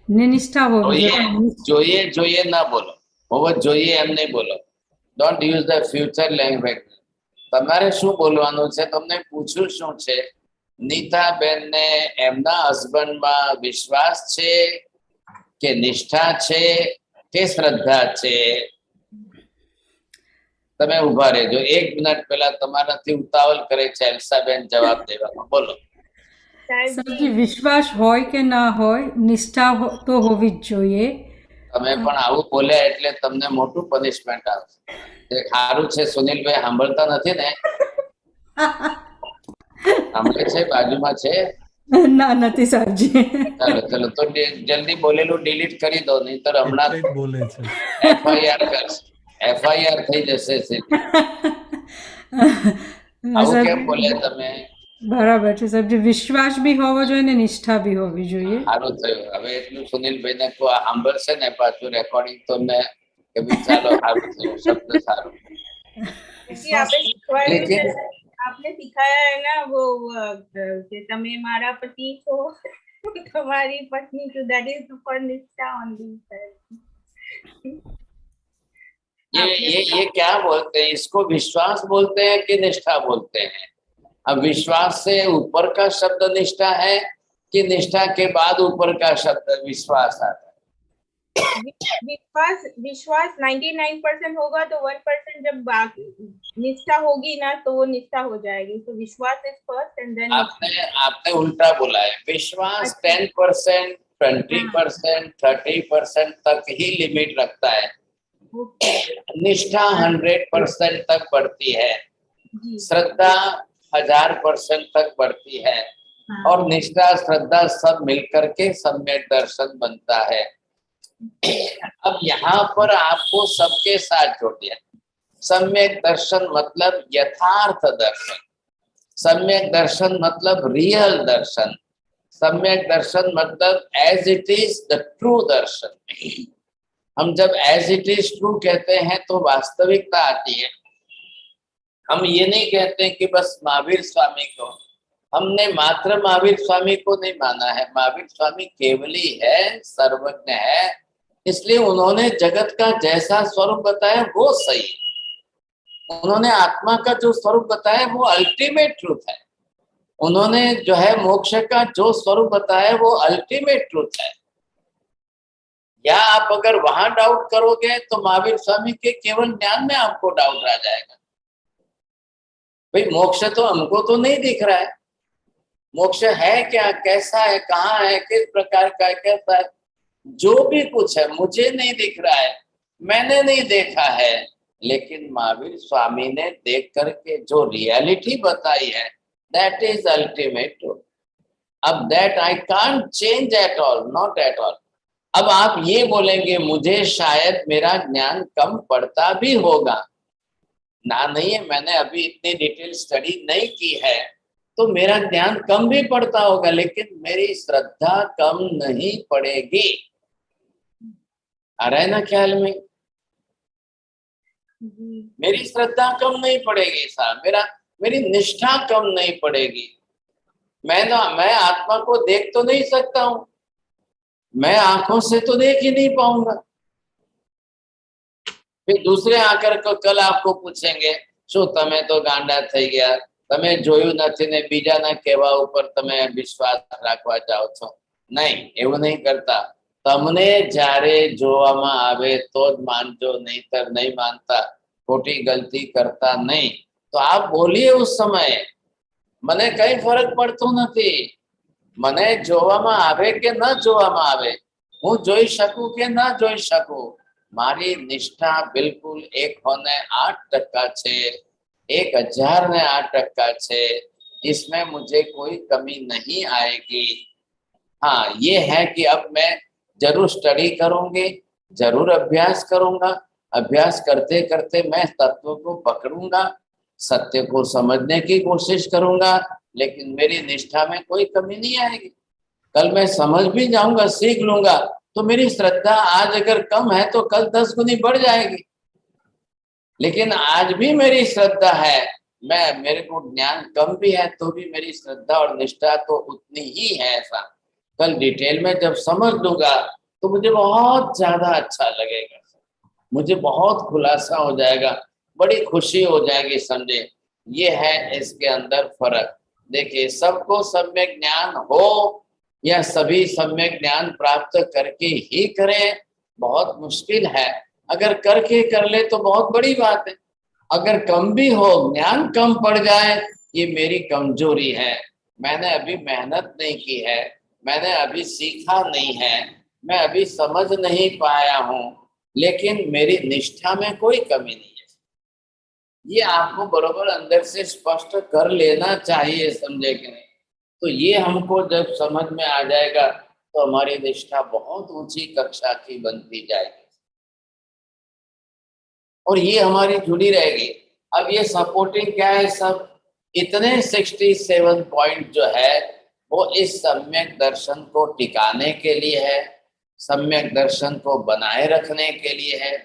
A: ને નિષ્ઠા હોવી
B: જોઈએ
A: જોઈએ.
B: જોઈએ જોઈએ ના બોલો, હોવો જોઈએ એમ નહીં બોલો. Don't use the future language. તમારે શું બોલવાનું છે? તમને પૂછ્યું શું છે? નીતાબેન ને એમના હસબન્ડમાં વિશ્વાસ છે કે નિષ્ઠા છે કે શ્રદ્ધા છે? તમે ઉભા રહેજો, 1 મિનિટ પહેલા તમારાથી ઉતાવળ કરે છે એલ્સાબેન જવાબ દેવામાં. બોલો.
A: સાચી, વિશ્વાસ હોય કે ના હોય, નિષ્ઠા તો હોવી જ જોઈએ.
B: તમે પણ આવું બોલ્યા એટલે તમને મોટું પનિશમેન્ટ આવશે. એ સારું છે સુનિલભાઈ સાંભળતા નથી ને? સાંભળે છે? બાજુમાં છે?
A: ના, નથી સાહેબજી.
B: ચાલો ચલો, તો જલ્દી બોલેલું ડિલીટ કરી દો, નહીતર હમણાં
I: બોલે છે.
B: એફઆઈઆર કરશે. એફઆઈઆર થઈ જશે સીધી. આવું કેમ બોલ્યા તમે?
A: બરાબર છે સાહેબજી, વિશ્વાસ બી હોવો જોઈએ ને નિષ્ઠા બી હોવી જોઈએ.
B: સારું થયું. હવે એટલું સુનિલભાઈ ને કહો, સાંભળશે ને પાછું રેકોર્ડિંગ તો મેં કે ભાઈ ચાલો સારું થયું, શબ્દ સારું.
F: क्योंकि आपने सिखवाया
B: लेकिन
F: आपने सिखाया है ना वो कि तमे मारा पति को तुम्हारी पत्नी को, दैट इज फॉर निष्ठा ओनली.
B: ये क्या बोलते हैं? इसको विश्वास बोलते हैं कि निष्ठा बोलते हैं? अब विश्वास से ऊपर का शब्द निष्ठा है कि निष्ठा के बाद ऊपर का शब्द विश्वास आता है?
F: विश्वास 99% होगा तो 1% जब बाकी निष्ठा होगी ना तो वो निष्ठा हो जाएगी. तो विश्वास इज फर्स्ट एंड देन
B: आपने उल्टा बोला है. विश्वास 10%, 20%, 30% तक ही लिमिट रखता है. निष्ठा 100% तक बढ़ती है. श्रद्धा 1000% तक बढ़ती है. और निष्ठा श्रद्धा सब मिलकर के सम्यक दर्शन बनता है. अब यहाँ पर आपको सबके साथ जोड़ दिया. सम्यक दर्शन मतलब यथार्थ दर्शन. सम्यक दर्शन मतलब रियल दर्शन. सम्यक दर्शन मतलब as it is the true दर्शन. हम जब एज इट इज ट्रू कहते हैं तो वास्तविकता आती है. हम ये नहीं कहते कि बस महावीर स्वामी को, हमने मात्र महावीर स्वामी को नहीं माना है. महावीर स्वामी केवली है, सर्वज्ञ है, इसलिए उन्होंने जगत का जैसा स्वरूप बताया वो सही है. उन्होंने आत्मा का जो स्वरूप बताया वो अल्टीमेट ट्रूथ है. उन्होंने जो है मोक्ष का जो स्वरूप बताया वो अल्टीमेट ट्रूथ है. या आप अगर वहां डाउट करोगे तो महावीर स्वामी के केवल ज्ञान में आपको डाउट आ जाएगा. भाई मोक्ष तो हमको तो नहीं दिख रहा है. मोक्ष है क्या, कैसा है, कहाँ है, किस प्रकार का है, कैसा है, जो भी कुछ है मुझे नहीं दिख रहा है, मैंने नहीं देखा है. लेकिन महावीर स्वामी ने देख करके जो रियलिटी बताई है दैट इज अल्टीमेट ट्रूथ. अब that I can't change at all, not at all. अब आप ये बोलेंगे मुझे शायद मेरा ज्ञान कम पड़ता भी होगा. ना नहीं है, मैंने अभी इतनी डिटेल स्टडी नहीं की है तो मेरा ज्ञान कम भी पड़ता होगा, लेकिन मेरी श्रद्धा कम नहीं पड़ेगी. आ रहा है ना ख्याल में? मेरी श्रद्धा कम नहीं पड़ेगी साहब, मेरी निष्ठा कम नहीं पड़ेगी. मैं आत्मा को देख तो नहीं सकता हूं, मैं आंखों से तो देख ही नहीं पाऊंगा. फिर दूसरे आकर को कल आपको पूछेंगे શું તમે તો ગાંડા થઈ ગયા, તમે જોયું નથી ને બીજાના કહેવા ઉપર તમે વિશ્વાસ રાખવા જાઓ છો. નહીં, એવું નહીં કરતા. તમને જ્યારે જોવામાં આવે તો જ માનજો, નહીતર નહીં માનતા. ખોટી ગલતી કરતા નહીં. તો આપ બોલીએ ઉસ સમયે, મને કઈ ફરક પડતો નથી. મને જોવામાં આવે કે ન જોવામાં આવે, હું જોઈ શકું કે ન જોઈ શકું, મારી નિષ્ઠા બિલકુલ 108% છે, 1008% છે. इसमें मुझे कोई कमी नहीं आएगी. हाँ, ये है कि अब मैं जरूर स्टडी करूंगी, जरूर अभ्यास करूंगा. अभ्यास करते करते मैं तत्व को पकड़ूंगा, सत्य को समझने की कोशिश करूंगा, लेकिन मेरी निष्ठा में कोई कमी नहीं आएगी. कल मैं समझ भी जाऊंगा, सीख लूंगा, तो मेरी श्रद्धा आज अगर कम है तो कल 10 गुनी बढ़ जाएगी. लेकिन आज भी मेरी श्रद्धा है, मेरे को ज्ञान कम भी है तो भी मेरी श्रद्धा और निष्ठा तो उतनी ही है। ऐसा कल डिटेल में जब समझ लूंगा तो मुझे बहुत ज्यादा अच्छा लगेगा, मुझे बहुत खुलासा हो जाएगा, बड़ी खुशी हो जाएगी। समझे, ये है इसके अंदर फर्क। देखिए, सबको सम्यक ज्ञान हो या सभी सम्यक ज्ञान प्राप्त करके ही करें, बहुत मुश्किल है। अगर करके कर ले तो बहुत बड़ी बात है। अगर कम भी हो, ज्ञान कम पड़ जाए, ये मेरी कमजोरी है। मैंने अभी मेहनत नहीं की है, मैंने अभी सीखा नहीं है, मैं अभी समझ नहीं पाया हूँ, लेकिन मेरी निष्ठा में कोई कमी नहीं है। ये आपको बरोबर अंदर से स्पष्ट कर लेना चाहिए, समझे कि नहीं? तो ये हमको जब समझ में आ जाएगा तो हमारी निष्ठा बहुत ऊंची कक्षा की बनती जाएगी और ये हमारी जुड़ी रहेगी। अब ये सपोर्टिंग क्या है, सब इतने 67 पॉइंट जो है वो इस सम्यक दर्शन को टिकाने के लिए है, सम्यक दर्शन को बनाए रखने के लिए है।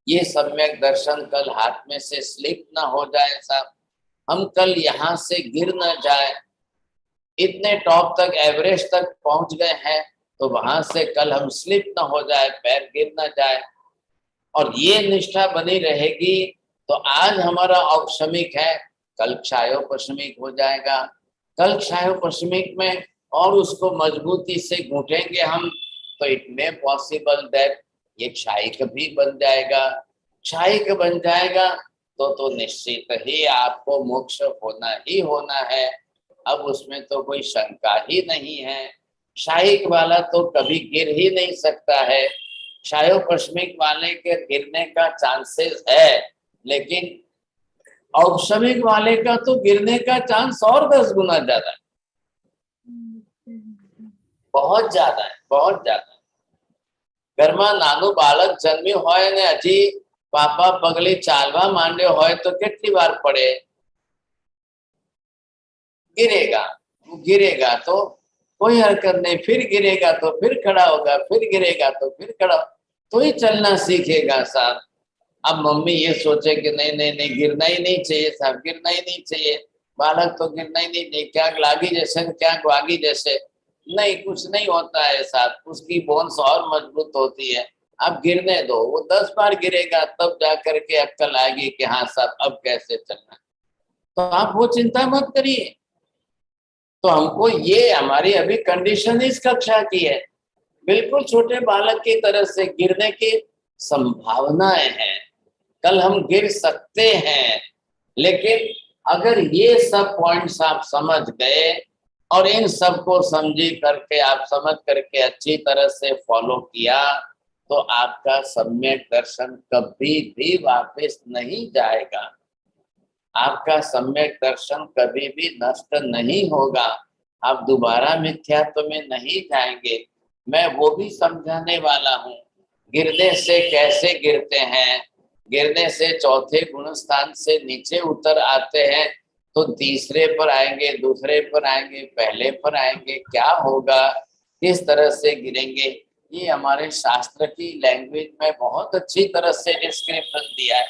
B: ये सम्यक दर्शन कल हाथ में से स्लिप ना हो जाए साहब, हम कल यहाँ से गिर ना जाए। इतने टॉप तक, एवरेस्ट तक पहुंच गए हैं तो वहां से कल हम स्लिप ना हो जाए, पैर गिर ना जाए। और ये निष्ठा बनी रहेगी तो आज हमारा औपशमिक है, कल क्षायोपशमिक हो जाएगा। कल क्षायोपशमिक में और उसको मजबूती से घूटेंगे हम तो इट मे पॉसिबल दैट ये क्षायिक भी बन जाएगा। क्षायिक बन जाएगा तो निश्चित ही आपको मोक्ष होना ही होना है। अब उसमें तो कोई शंका ही नहीं है। क्षायिक वाला तो कभी गिर ही नहीं सकता है, क्षायोपशमिक वाले के गिरने का चांसेस है, लेकिन औपशमिक वाले का तो गिरने का चांस और 10 गुना ज्यादा है, बहुत ज्यादा है, बहुत ज्यादा। ઘરમાં નાનું બાળક જન્મ્યું હોય ને હજી પાપા પગલી ચાલવા માંડ્યો હોય તો કેટલી વાર પડે? गिरेगा, गिरेगा तो कोई हरकत नहीं, फिर गिरेगा तो फिर खड़ा होगा, फिर गिरेगा तो फिर खड़ा, तो ही चलना सीखेगा साहब। अब मम्मी ये सोचे कि नहीं नहीं नहीं गिरना ही नहीं चाहिए साहब, गिरना ही नहीं चाहिए, बालक तो गिरना ही नहीं चाहिए, क्या लागी जैसे क्या वागी जैसे, नहीं कुछ नहीं होता है साहब, उसकी बोन्स और मजबूत होती है, अब गिरने दो। वो 10 बार गिरेगा तब जा करके अक्ल आएगी कि हाँ साहब अब कैसे चलना। तो आप वो चिंता मत करिए। तो हमको ये हमारी अभी कंडीशन इस कक्षा की है, बिल्कुल छोटे बालक की तरह से गिरने की संभावनाएं हैं, कल हम गिर सकते हैं। लेकिन अगर ये सब पॉइंट्स आप समझ गए और इन सब को समझी करके आप समझ करके अच्छी तरह से फॉलो किया तो आपका सम्यक दर्शन कभी भी वापस नहीं जाएगा, आपका सम्यक दर्शन कभी भी नष्ट नहीं होगा, आप दोबारा मिथ्यात्व में नहीं जाएंगे। मैं वो भी समझाने वाला हूँ, गिरने से कैसे गिरते हैं, गिरने से चौथे गुण स्थान से नीचे उतर आते हैं तो तीसरे पर आएंगे, दूसरे पर आएंगे, पहले पर आएंगे, क्या होगा, किस तरह से गिरेंगे, ये हमारे शास्त्र की लैंग्वेज में बहुत अच्छी तरह से डिस्क्रिप्शन दिया है,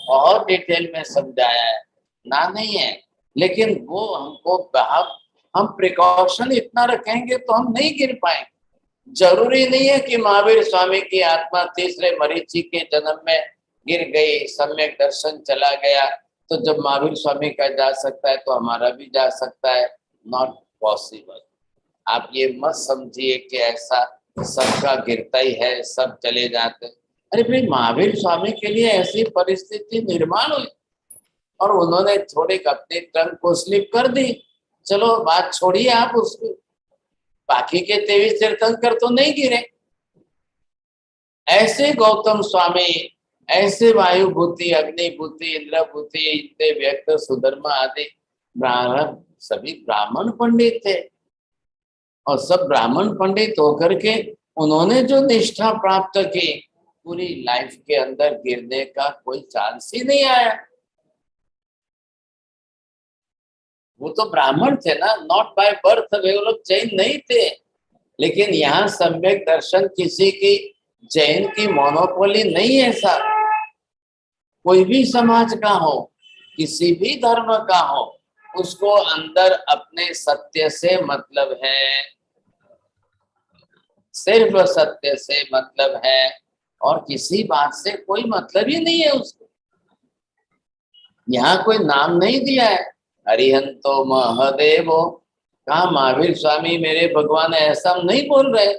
B: बहुत डिटेल में समझाया है, ना नहीं है। लेकिन वो हमको हम प्रिकॉशन इतना रखेंगे तो हम नहीं गिर पाएंगे। जरूरी नहीं है कि महावीर स्वामी की आत्मा तीसरे मरीचि के जन्म में गिर गई, सम्यक दर्शन चला गया, तो जब महावीर स्वामी का जा सकता है तो हमारा भी जा सकता है, नॉट पॉसिबल। आप ये मत समझिए कि ऐसा सबका गिरता ही है, सब चले जाते। अरे भाई, महावीर स्वामी के लिए ऐसी परिस्थिति निर्माण हुई और उन्होंने थोड़े अपने ट्रंक को स्लिप कर दी, चलो बात छोड़िए आप उसको, बाकी के 23 तीर्थंकर तो नहीं गिरे। ऐसे गौतम स्वामी, ऐसे वायुभूति, अग्निभूति, इंद्रभूति, इतने व्यक्त, सुधर्मा आदि ब्राह्मण, सभी ब्राह्मण पंडित थे और सब ब्राह्मण पंडित होकर के उन्होंने जो निष्ठा प्राप्त की, पूरी लाइफ के अंदर गिरने का कोई चांस ही नहीं आया। वो तो ब्राह्मण थे ना, नॉट बाय बर्थ, वे लोग जैन नहीं थे। लेकिन यहाँ सम्यक दर्शन किसी की जैन की मोनोपोली नहीं है साहब। कोई भी समाज का हो, किसी भी धर्म का हो, उसको अंदर अपने सत्य से मतलब है, सिर्फ सत्य से मतलब है, और किसी बात से कोई मतलब ही नहीं है उसको। यहाँ कोई नाम नहीं दिया है, हरिहंतो महादेवो, कहा महावीर स्वामी मेरे भगवान, ऐसा हम नहीं बोल रहे।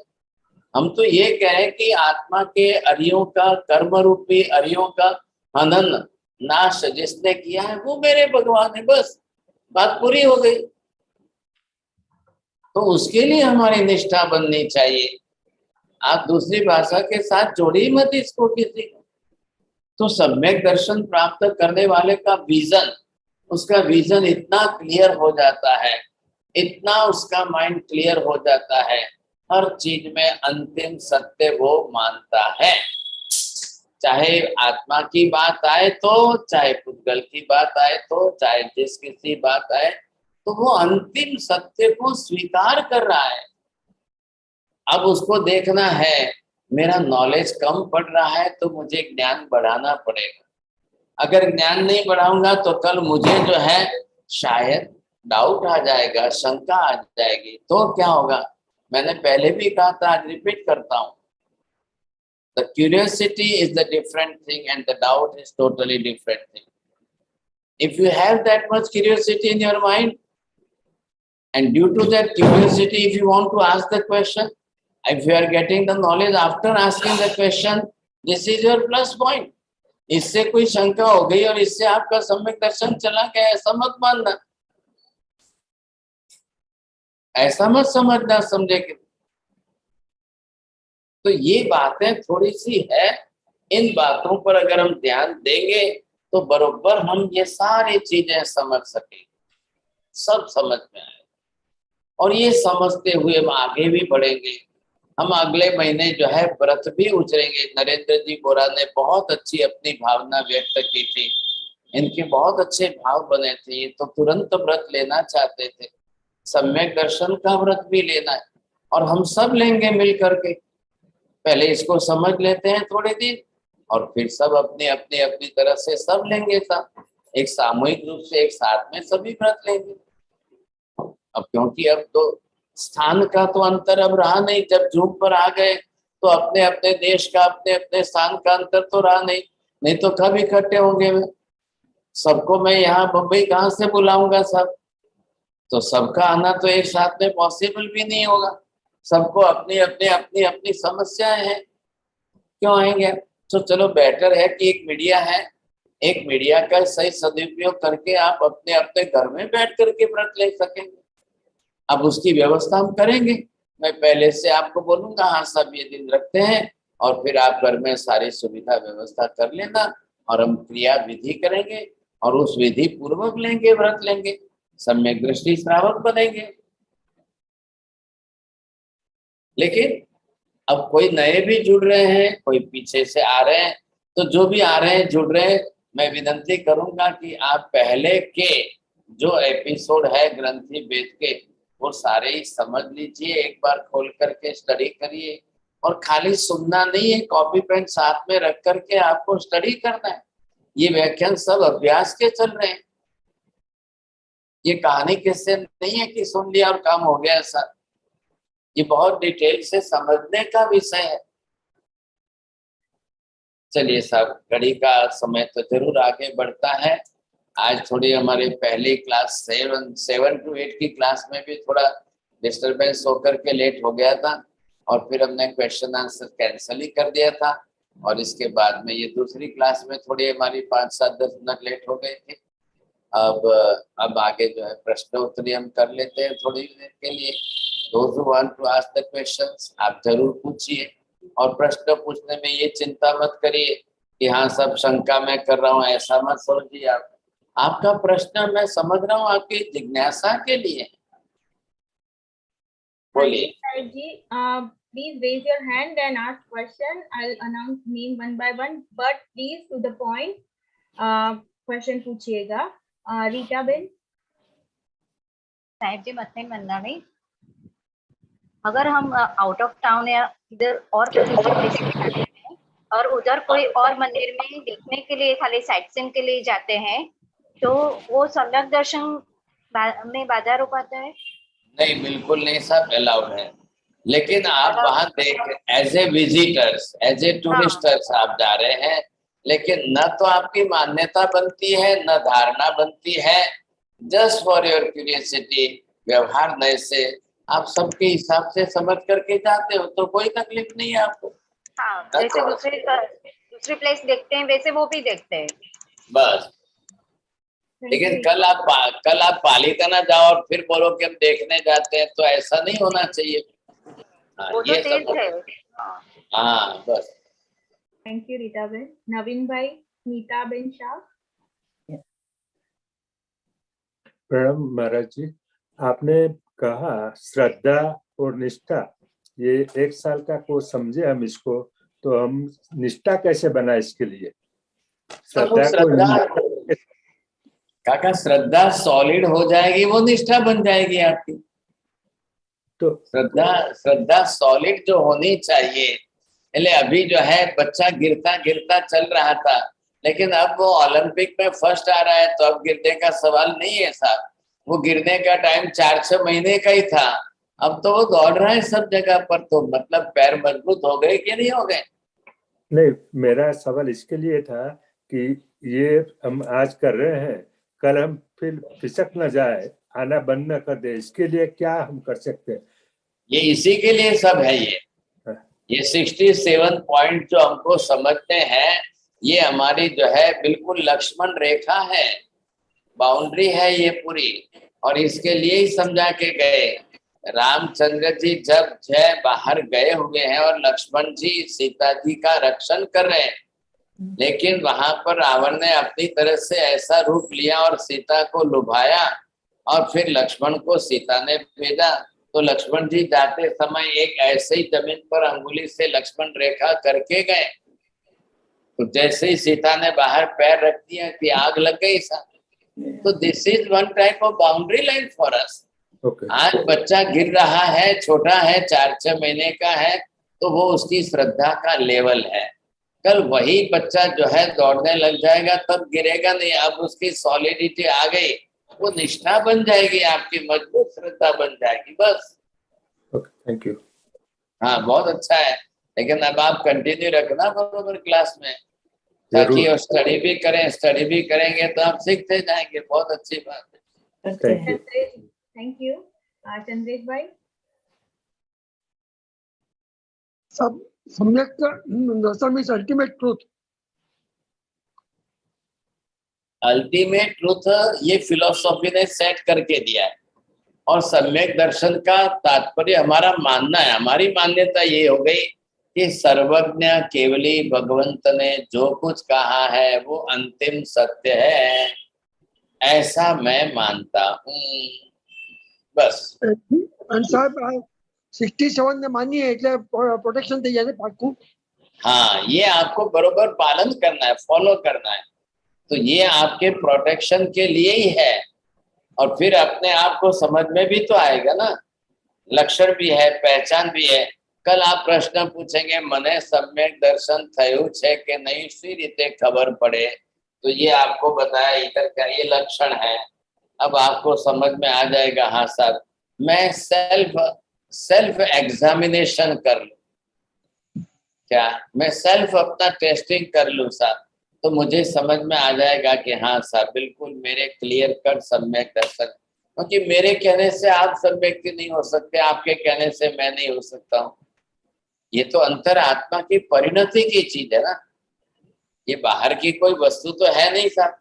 B: हम तो ये कहें कि आत्मा के अरियों का, कर्म रूपी अरियों का हनन नाश जिसने किया है वो मेरे भगवान है, बस बात पूरी हो गई। तो उसके लिए हमारी निष्ठा बननी चाहिए। आप दूसरी भाषा के साथ जोड़ी मत इसको किसी को। तो सम्यक दर्शन प्राप्त करने वाले का विजन, उसका विजन इतना क्लियर हो जाता है, इतना उसका माइंड क्लियर हो जाता है, हर चीज में अंतिम सत्य वो मानता है। चाहे आत्मा की बात आए तो, चाहे पुद्गल की बात आए तो, चाहे जिस किसी बात आए तो वो अंतिम सत्य को स्वीकार कर रहा है। अब उसको देखना है, मेरा नॉलेज कम पड़ रहा है तो मुझे ज्ञान बढ़ाना पड़ेगा। अगर ज्ञान नहीं बढ़ाऊंगा तो कल मुझे जो है शायद डाउट आ जाएगा, शंका आ जाएगी, तो क्या होगा? मैंने पहले भी कहा था, आज रिपीट करता हूँ, the curiosity is the different thing and the doubt is totally different thing. If you have that much curiosity in your mind, and due to that curiosity, if you want to ask the question, if you are getting the knowledge after asking the question, this is your plus point. इससे कोई शंका हो गई और इससे आपका सम्यक दर्शन चला गया, ऐसा मत मानना, ऐसा मत समझना, समझे कि तो ये बातें थोड़ी सी है। इन बातों पर अगर हम ध्यान देंगे तो बरोबर हम ये सारी चीजें समझ सकेंगे, सब समझ में आए, और ये समझते हुए हम आगे भी बढ़ेंगे। हम अगले महीने जो है व्रत भी उचरेंगे। नरेंद्र जी बोरा ने बहुत अच्छी अपनी भावना व्यक्त की थी, इनके बहुत अच्छे भाव बने थे। ये तो तुरंत व्रत लेना चाहते थे, सम्यक दर्शन का व्रत भी लेना है, और हम सब लेंगे मिल करके। पहले इसको समझ लेते हैं थोड़े दिन, और फिर सब अपनी अपनी अपनी तरह से सब लेंगे, सब एक सामूहिक रूप से एक साथ में सभी व्रत लेंगे। अब क्योंकि अब तो स्थान का तो अंतर अब रहा नहीं, जब जूम पर आ गए तो अपने अपने देश का, अपने अपने स्थान का अंतर तो रहा नहीं, नहीं तो कब इकट्ठे होंगे। सबको मैं यहाँ बम्बई कहाँ से बुलाऊंगा सब, तो सबका आना तो एक साथ में पॉसिबल भी नहीं होगा। सबको अपनी अपनी अपनी अपनी समस्याएं हैं, क्यों आएंगे? तो चलो बेटर है कि एक मीडिया है, एक मीडिया का सही सदुपयोग करके आप अपने अपने घर में बैठ करके व्रत ले सकेंगे। अब उसकी व्यवस्था हम करेंगे, मैं पहले से आपको बोलूंगा, हाँ सब ये दिन रखते हैं, और फिर आप घर में सारी सुविधा व्यवस्था कर लेना, और हम क्रिया विधि करेंगे और उस विधि पूर्वक लेंगे, व्रत लेंगे, सम्यक दृष्टि श्रावक बनेंगे। लेकिन अब कोई नए भी जुड़ रहे हैं, कोई पीछे से आ रहे हैं, तो जो भी आ रहे हैं जुड़ रहे हैं, मैं विनती करूंगा कि आप पहले के जो एपिसोड है ग्रंथि वेद के, वो सारे ही समझ लीजिए, एक बार खोल करके स्टडी करिए। और खाली सुनना नहीं है, कॉपी पेन साथ में रख करके आपको स्टडी करना है। ये व्याख्यान सब अभ्यास के चल रहे हैं, ये कहानी किससे नहीं है कि सुन लिया और काम हो गया ऐसा। ये बहुत डिटेल से समझने का विषय है। चलिए साहब, घड़ी का समय तो जरूर आगे बढ़ता है। आज थोड़ी हमारे पहली क्लास 7 to 8 की क्लास में भी थोड़ा डिस्टरबेंस होकर के लेट हो गया था, और फिर हमने क्वेश्चन आंसर कैंसिल ही कर दिया था, और इसके बाद में ये दूसरी क्लास में थोड़ी हमारी 5, 7, 10 मिनट लेट हो गए थे। अब आगे जो है प्रश्न उत्तरी हम कर लेते हैं थोड़ी देर के लिए। Those who want to ask the questions, आप जरूर पूछिए, और प्रश्न पूछने में ये चिंता मत करिए कि हाँ सब शंका मैं कर रहा हूँ, ऐसा मत समझिए। आप आपका प्रश्न मैं समझ रहा हूँ आपकी जिज्ञासा के लिए। बोलिए।
F: जी, please raise your hand and ask question. I'll announce name one by one, but please to the point. Question पूछिएगा। रीटा बेन।
I: साहिब जी, मथन मंदानी, अगर हम आउट ऑफ टाउन या इधर और किसी प्लेस में हैं, और उधर कोई और मंदिर में देखने के लिए खाली साइट सीइंग के लिए जाते हैं, तो वो सम्यक दर्शन में बाधा रुकाता है?
B: नहीं, बिल्कुल नहीं, सब अलाउड है। लेकिन आप वहां देख as a visitors, as a tourists आप जा रहे हैं, लेकिन न तो आपकी मान्यता बनती है न धारणा बनती है। जस्ट फॉर योर क्यूरियोसिटी, व्यवहार नए से आप सबके हिसाब से समझ करके जाते हो तो कोई तकलीफ नहीं है आपको।
I: हाँ, जैसे दूसरी प्लेस देखते हैं वैसे वो भी देखते हैं
B: बस। लेकिन कल आप पालिताना जाओ और फिर बोलो कि हम देखने जाते हैं, तो ऐसा नहीं होना चाहिए। हाँ,
I: वो तो
B: ये
I: तीर्थ
B: सब
I: है।
B: हाँ बस।
F: Thank you Rita ben. Naveen bhai, Neeta Ben Shah.
J: प्रणाम महाराज जी। आपने कहा श्रद्धा और निष्ठा, ये 1 साल का कोर्स समझे हम इसको, तो हम निष्ठा कैसे बनाए इसके लिए?
B: काका श्रद्धा सॉलिड हो जाएगी, वो निष्ठा बन जाएगी आपकी।
J: तो
B: श्रद्धा सॉलिड जो होनी चाहिए। पहले अभी जो है बच्चा गिरता गिरता चल रहा था, लेकिन अब वो ओलंपिक में फर्स्ट आ रहा है, तो अब गिरने का सवाल नहीं है साहब। वो गिरने का टाइम 4-6 महीने का ही था, अब तो वो दौड़ रहा है सब जगह पर। तो मतलब पैर मजबूत हो गए कि नहीं हो गए?
J: नहीं, मेरा सवाल इसके लिए था कि ये हम आज कर रहे हैं, कल हम फिर फिसक न जाए, आना बंद न कर दे, इसके लिए क्या हम कर सकते हैं?
B: ये इसी के लिए सब है। ये 67 पॉइंट जो हमको समझते हैं, ये हमारी जो है बिल्कुल लक्ष्मण रेखा है, बाउंड्री है ये पूरी। और इसके लिए ही समझा के गए। रामचंद्र जी जब जय बाहर गए हुए हैं और लक्ष्मण जी सीता जी का रक्षण कर रहे हैं, लेकिन वहां पर रावण ने अपनी तरह से ऐसा रूप लिया और सीता को लुभाया, और फिर लक्ष्मण को सीता ने भेजा। तो लक्ष्मण जी जाते समय एक ऐसे ही जमीन पर अंगुली से लक्ष्मण रेखा करके गए, तो जैसे ही सीता ने बाहर पैर रख दिया कि आग लग गई सा। तो this is one type of boundary line for us. आज बच्चा गिर रहा है, छोटा है, 4-6 महीने का है, तो वो उसकी श्रद्धा का लेवल है। कल वही बच्चा जो है दौड़ने लग जाएगा, तब गिरेगा नहीं। अब उसकी सॉलिडिटी आ गई, वो निष्ठा बन जाएगी, आपकी मजबूत श्रद्धा बन जाएगी, बस।
J: Thank you.
B: हाँ, बहुत अच्छा है। लेकिन अब आप कंटिन्यू रखना बरोबर क्लास में, ताकि और स्टडी भी करेंगे तो आप सीखते जाएंगे। बहुत अच्छी बात है।
F: Thank you. चंद्रेश भाई।
K: सब सम्यक दर्शन means ultimate truth.
B: Ultimate truth ये फिलोसॉफी ने सेट करके दिया है, और सम्यक दर्शन का तात्पर्य हमारा मानना है, हमारी मान्यता ये हो गई कि सर्वज्ञ केवली भगवंत ने जो कुछ कहा है वो अंतिम सत्य है, ऐसा मैं मानता हूँ, बस।
K: साहब 67 ने मानी है, એટલે પ્રોટેક્શન થઈ જાય પાકું।
B: हाँ, ये आपको बरोबर पालन करना है, फॉलो करना है। तो ये आपके प्रोटेक्शन के लिए ही है, और फिर अपने आप को समझ में भी तो आएगा ना, लक्षण भी है, पहचान भी है। कल आप प्रश्न पूछेंगे, मने सम्यक दर्शन थયું છે કે नहीं, सी रीते खबर पड़े, तो ये आपको बताया इधर का ये लक्षण है। अब आपको समझ में आ जाएगा, हाँ साहब मैं सेल्फ एग्जामिनेशन कर लूं क्या, मैं सेल्फ अपना टेस्टिंग कर लूं साहब, तो मुझे समझ में आ जाएगा कि हाँ साहब बिल्कुल मेरे क्लियर कट सम्यक दर्शन। क्योंकि मेरे कहने से आप सब व्यक्ति नहीं हो सकते, आपके कहने से मैं नहीं हो सकता हूँ। ये तो अंतर आत्मा की परिणति की चीज है ना, ये बाहर की कोई वस्तु तो है नहीं साहब।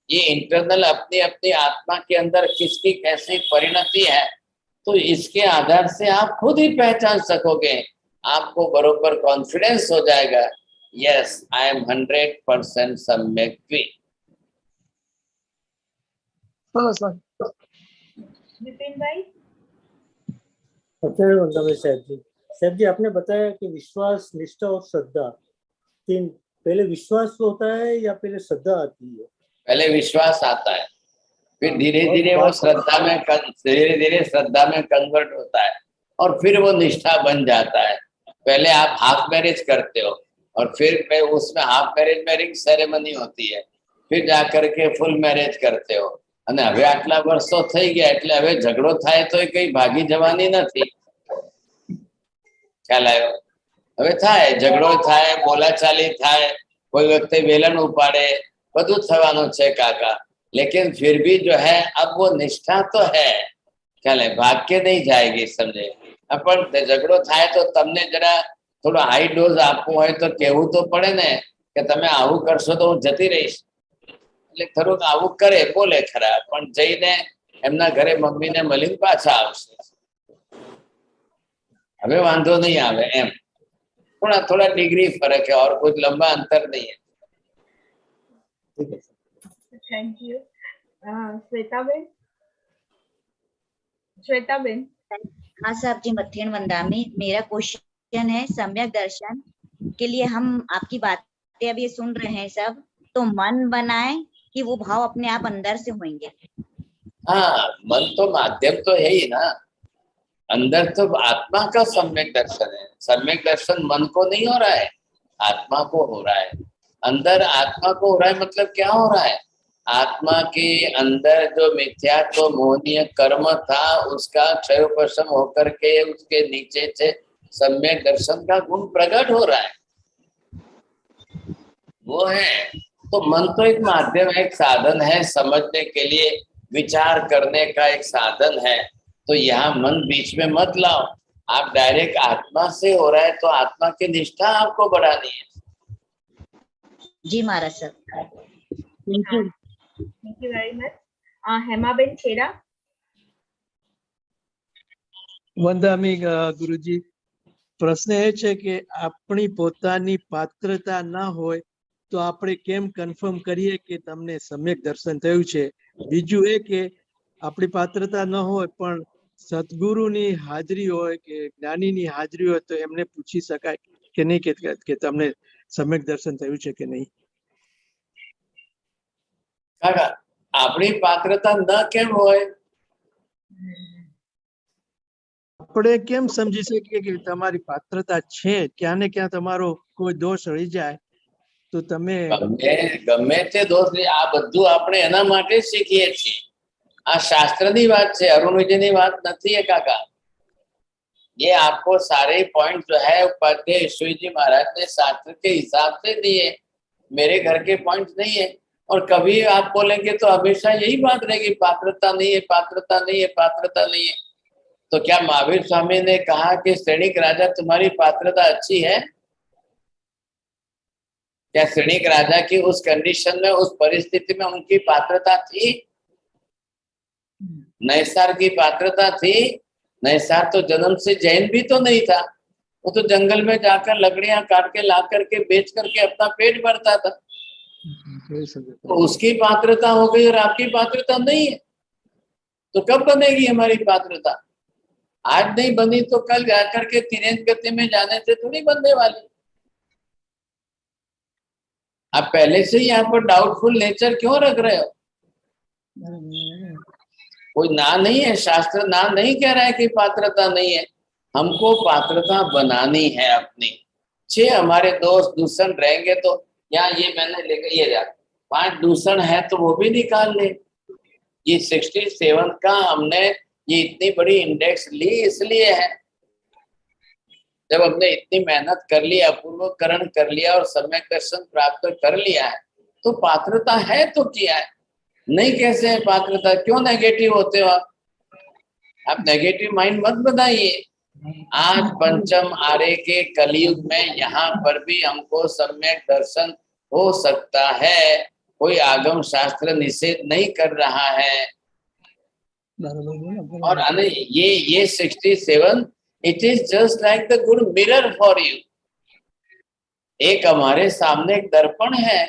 B: ये इंटरनल अपनी अपनी आत्मा के अंदर किसकी कैसी परिणति है, तो इसके आधार से आप खुद ही पहचान सकोगे, आपको बरोबर कॉन्फिडेंस हो जाएगा, यस आई एम 100% सम्यक द्वी।
F: विपिन भाई।
L: साहब जी आपने बताया कि विश्वास, निष्ठा और श्रद्धा, तीन, पहले विश्वास होता है या पहले श्रद्धा आती है?
B: पहले विश्वास आता है, फिर धीरे धीरे वो श्रद्धा में कन्वर्ट होता है, और फिर वो निष्ठा बन जाता है। पहले आप हाफ मैरिज करते हो, और फिर मैं उसमें हाफ मैरिज में रिंग सेरेमनी होती है, फिर जाकर के फुल मैरिज करते हो। અને હવે આટલા વર્ષો થઈ ગયા એટલે હવે ઝઘડો થાય તો કઈ ભાગી જવાની નથી, ખ્યાલ આવ્યો? હવે થાય ઝઘડો થાય, બોલાચાલી થાય, કોઈ વખતે વેલણ ઉપાડે, બધું થવાનું છે કાકા, लेकिन फिर भी जो है अब वो निष्ठा तो है, ख्याल है? भाग के नहीं जाएगी, समझे? अपन झगड़ो थाय तो तमने जरा थोड़ा हाई डोज आपको હોય તો કહેવું તો પડે ને કે તમે આવું કરશો તો હું જતી રહીશ, એટલે થોડુંક આવું કરે, બોલે ખરા, પણ જઈને એમના ઘરે મમ્મીને મળીને પાછા આવશે, હવે વાંધો નહીં આવે એમ। થોડા થોડા ડિગ્રી ફરક है और कुछ लंबा अंतर नहीं है।
F: Thank you. श्वेताबेन, श्वेताबेन।
M: हाँ साहब जी, मथेन वंदामी। मेरा क्वेश्चन है, सम्यक दर्शन के लिए हम आपकी बातें अभी सुन रहे हैं सब, तो मन बनाए कि वो भाव अपने आप अंदर से होंगे?
B: हाँ, मन तो माध्यम तो है ही ना, अंदर तो आत्मा का सम्यक दर्शन है। सम्यक दर्शन मन को नहीं हो रहा है, आत्मा को हो रहा है। अंदर आत्मा को हो रहा है मतलब क्या हो रहा है? आत्मा के अंदर जो मिथ्यात्व मोहनीय कर्म था उसका क्षयोपशम होकर के उसके नीचे से सम्यक दर्शन का गुण प्रकट हो रहा है, वो है। तो मन तो एक माध्यम है, एक साधन है, समझने के लिए विचार करने का एक साधन है। तो यहाँ मन बीच में मत लाओ, आप डायरेक्ट आत्मा से हो रहा है तो आत्मा की निष्ठा आपको बढ़ानी है।
M: जी महाराज sir, thank you.
F: Thank you very much. Hemaben Chheda.
N: વંદામી ગુરુજી, પ્રશ્ન એ છે કે આપણી પોતાની પાત્રતા ના હોય તો આપણે કેમ કન્ફર્મ કરીએ કે તમને સમ્યક દર્શન થયું છે? બીજું એ કે આપણી પાત્રતા ન હોય પણ સદગુરુની હાજરી હોય કે જ્ઞાનીની હાજરી હોય તો એમને પૂછી શકાય કે નહીં કે તમને સમ્યક દર્શન થયું છે કે નહીં?
B: કાકા, આપણી પાત્રતા ન કેમ હોય?
N: આપણે કેમ સમજી શકીએ કે તમારી પાત્રતા છે? ક્યાં ને ક્યાં તમારો કોઈ દોષ રહી જાય તો તમે
B: ગમે તે દોષ, આ બધું આપણે એના માટે શીખીએ છીએ। આ શાસ્ત્રની વાત છે, અરુણવિજયની વાત નથી है काका। ये आपको सारे पॉइंट जो है उपाध्याय ईश्वरी जी महाराज ने शास्त्र के हिसाब से दिए, मेरे घर के पॉइंट नहीं है। और कभी आप बोलेंगे तो हमेशा यही बात रहेगी, पात्रता नहीं है, पात्रता नहीं है, पात्रता नहीं है। तो क्या महावीर स्वामी ने कहा कि श्रेणिक राजा तुम्हारी पात्रता अच्छी है? क्या श्रेणिक राजा की उस कंडीशन में, उस परिस्थिति में उनकी पात्रता थी? नैसार की पात्रता थी? नैसार तो जन्म से जैन भी तो नहीं था, वो तो जंगल में जाकर लकड़ियां काट के ला करके बेच करके अपना पेट भरता था। तो उसकी पात्रता हो गई और आपकी पात्रता नहीं है, तो कब बनेगी हमारी पात्रता? आज नहीं बनी तो कल जाकर के तिरेंत गति में जाने से थोड़ी बनने वाली। आप पहले से ही यहाँ पर डाउटफुल नेचर क्यों रख रहे हो? कोई ना नहीं है, शास्त्र ना नहीं कह रहा है कि पात्रता नहीं है, हमको पात्रता बनानी है अपनी। 6 हमारे दोस्त दूषण रहेंगे तो यहाँ ये मैंने लेकर ये जा 5 दूषण है तो वो भी निकाल ले। ये 67 का हमने ये इतनी बड़ी इंडेक्स ली इसलिए है, जब हमने इतनी मेहनत कर ली, अपूर्वकरण कर लिया और सम्यक दर्शन प्राप्त कर लिया है तो पात्रता है तो किया है। नहीं कैसे है पात्रता? क्यों नेगेटिव होते हो आप नेगेटिव माइंड मत बनाइए। आज पंचम आर्य के कलयुग में यहाँ पर भी हमको सम्यक दर्शन हो सकता है, कोई आगम शास्त्र निषेध नहीं कर रहा है। और ये 67 it is just like the good mirror for you. एक हमारे सामने एक दर्पण है,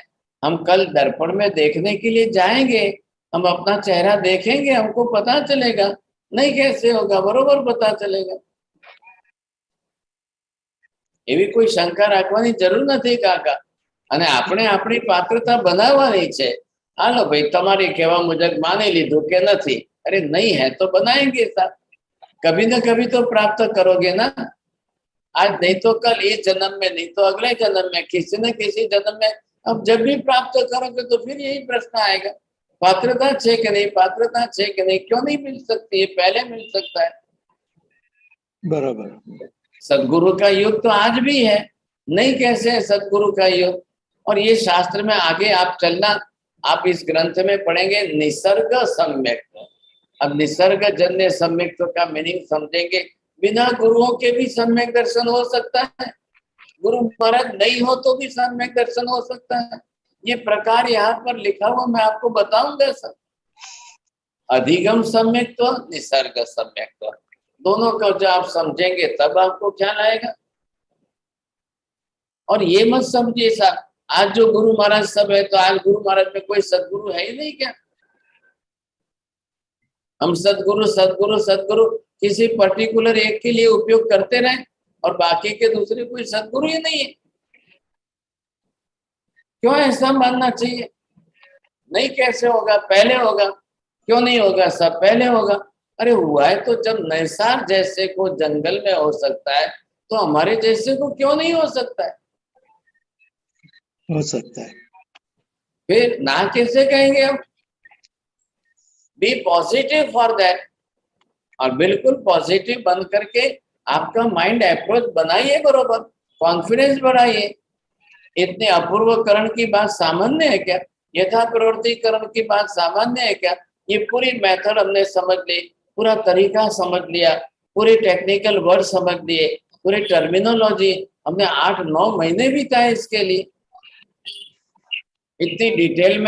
B: हम कल दर्पण में देखने के लिए जाएंगे, हम अपना चेहरा देखेंगे, हमको पता चलेगा। नहीं कैसे होगा? बरोबर पता चलेगा। એવી કોઈ શંકા રાખવાની જરૂર નથી કાકા। અને આપણે આપણી પાત્રતા બનાવવાની છે। હાલો ભાઈ, તમારી કહેવા મુજબ માની લીધું કે નથી, अरे नहीं है तो बनाएंगे साथ, कभी ना कभी तो प्राप्त करोगे ना। आज नहीं तो कल, इस जन्म में नहीं तो अगले जन्म में, किसी न किसी जन्म में अब जब भी प्राप्त करोगे तो फिर यही प्रश्न आएगा, पात्रता है कि नहीं, पात्रता है कि नहीं, क्यों नहीं मिल सकती है, पहले मिल सकता है।
N: बराबर।
B: सदगुरु का युग तो आज भी है, नहीं कैसे है सदगुरु का युग। और ये शास्त्र में आगे आप चलना, आप इस ग्रंथ में पढ़ेंगे निसर्ग सम्यक। अब निसर्ग जन्य सम्यक का मीनिंग समझेंगे, बिना गुरुओं के भी सम्यक दर्शन हो सकता है, गुरु महाराज नहीं हो तो भी सम्यक दर्शन हो सकता है। ये प्रकार यहाँ पर लिखा हुआ मैं आपको बताऊंगा सब। अधिगम सम्यक्त्व, निसर्ग सम्यक्त्व, दोनों को जब आप समझेंगे तब आपको ख्याल आएगा। और ये मत समझिए साहब आज जो गुरु महाराज सब है तो आज गुरु महाराज में कोई सदगुरु है ही नहीं क्या? हम सदगुरु सदगुरु सदगुरु किसी पर्टिकुलर एक के लिए उपयोग करते रहे और बाकी के दूसरे कोई सदगुरु ही नहीं है। क्यों ऐसा मानना चाहिए? नहीं कैसे होगा, पहले होगा। क्यों नहीं होगा? सब पहले होगा। अरे हुआ है तो जब नैसार जैसे को जंगल में हो सकता है तो हमारे जैसे को क्यों नहीं हो सकता है?
N: हो सकता है।
B: फिर ना कैसे कहेंगे हम? बी पॉजिटिव फॉर दैट, और बिल्कुल पॉजिटिव बन करके आपका माइंड अप्रोच बनाइए, बरोबर कॉन्फिडेंस बढ़ाइए। इतने अपूर्वकरण की बात सामान्य है क्या? यथा प्रवृत्तिकरण की बात सामान्य है क्या? ये पूरी मेथड हमने समझ ली, पूरा तरीका समझ लिया, पूरे टेक्निकल वर्ड समझ लिए, पूरी टर्मिनोलॉजी हमने 8-9 महीने बिताए इसके लिए। इतनी डिटेल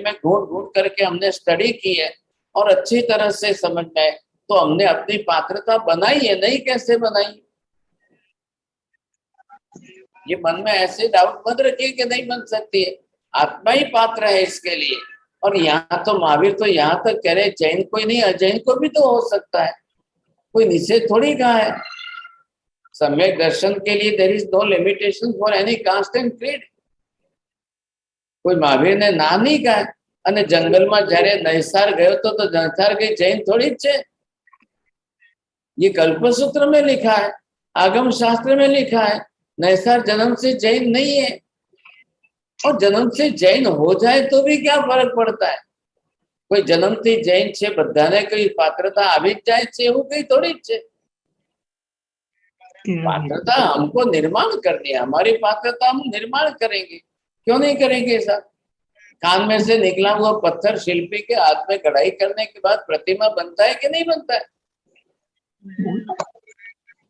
B: में घूट घूट करके हमने स्टडी की है और अच्छी तरह से समझ में आए तो हमने अपनी पात्रता बनाई है। नहीं कैसे बनाई? ये मन में ऐसे डाउट मत रखिए कि नहीं बन सकती है, आत्मा ही पात्र है इसके लिए। और यहाँ तो महावीर तो यहाँ तक कह रहे जैन कोई नहीं, अजैन को भी तो हो सकता है, कोई निषेध थोड़ी कहा है। सम्यक दर्शन के लिए there is no limitation for any caste and creed. कोई महावीर ने ना नहीं कहा है। અને જંગલમાં જ્યારે નૈસાર ગયો તો નૈસાર કઈ જૈન થોડી જ છે। ये कल्पसूत्र में लिखा है, आगम शास्त्र में लिखा है, नैसार जन्म से जैन नहीं है। और जन्म से जैन हो जाए तो भी क्या फर्क पड़ता है? कोई जन्म से जैन छे बधाने कोई पात्रता આવી જ જાય છે એવું કઈ થોડી જ છે। पात्रता हमको निर्माण करनी है, हमारी पात्रता हम निर्माण करेंगे, क्यों नहीं करेंगे ऐसा? कान में से निकला हुआ पत्थर शिल्पी के हाथ में कढ़ाई करने के बाद प्रतिमा बनता है कि नहीं बनता है?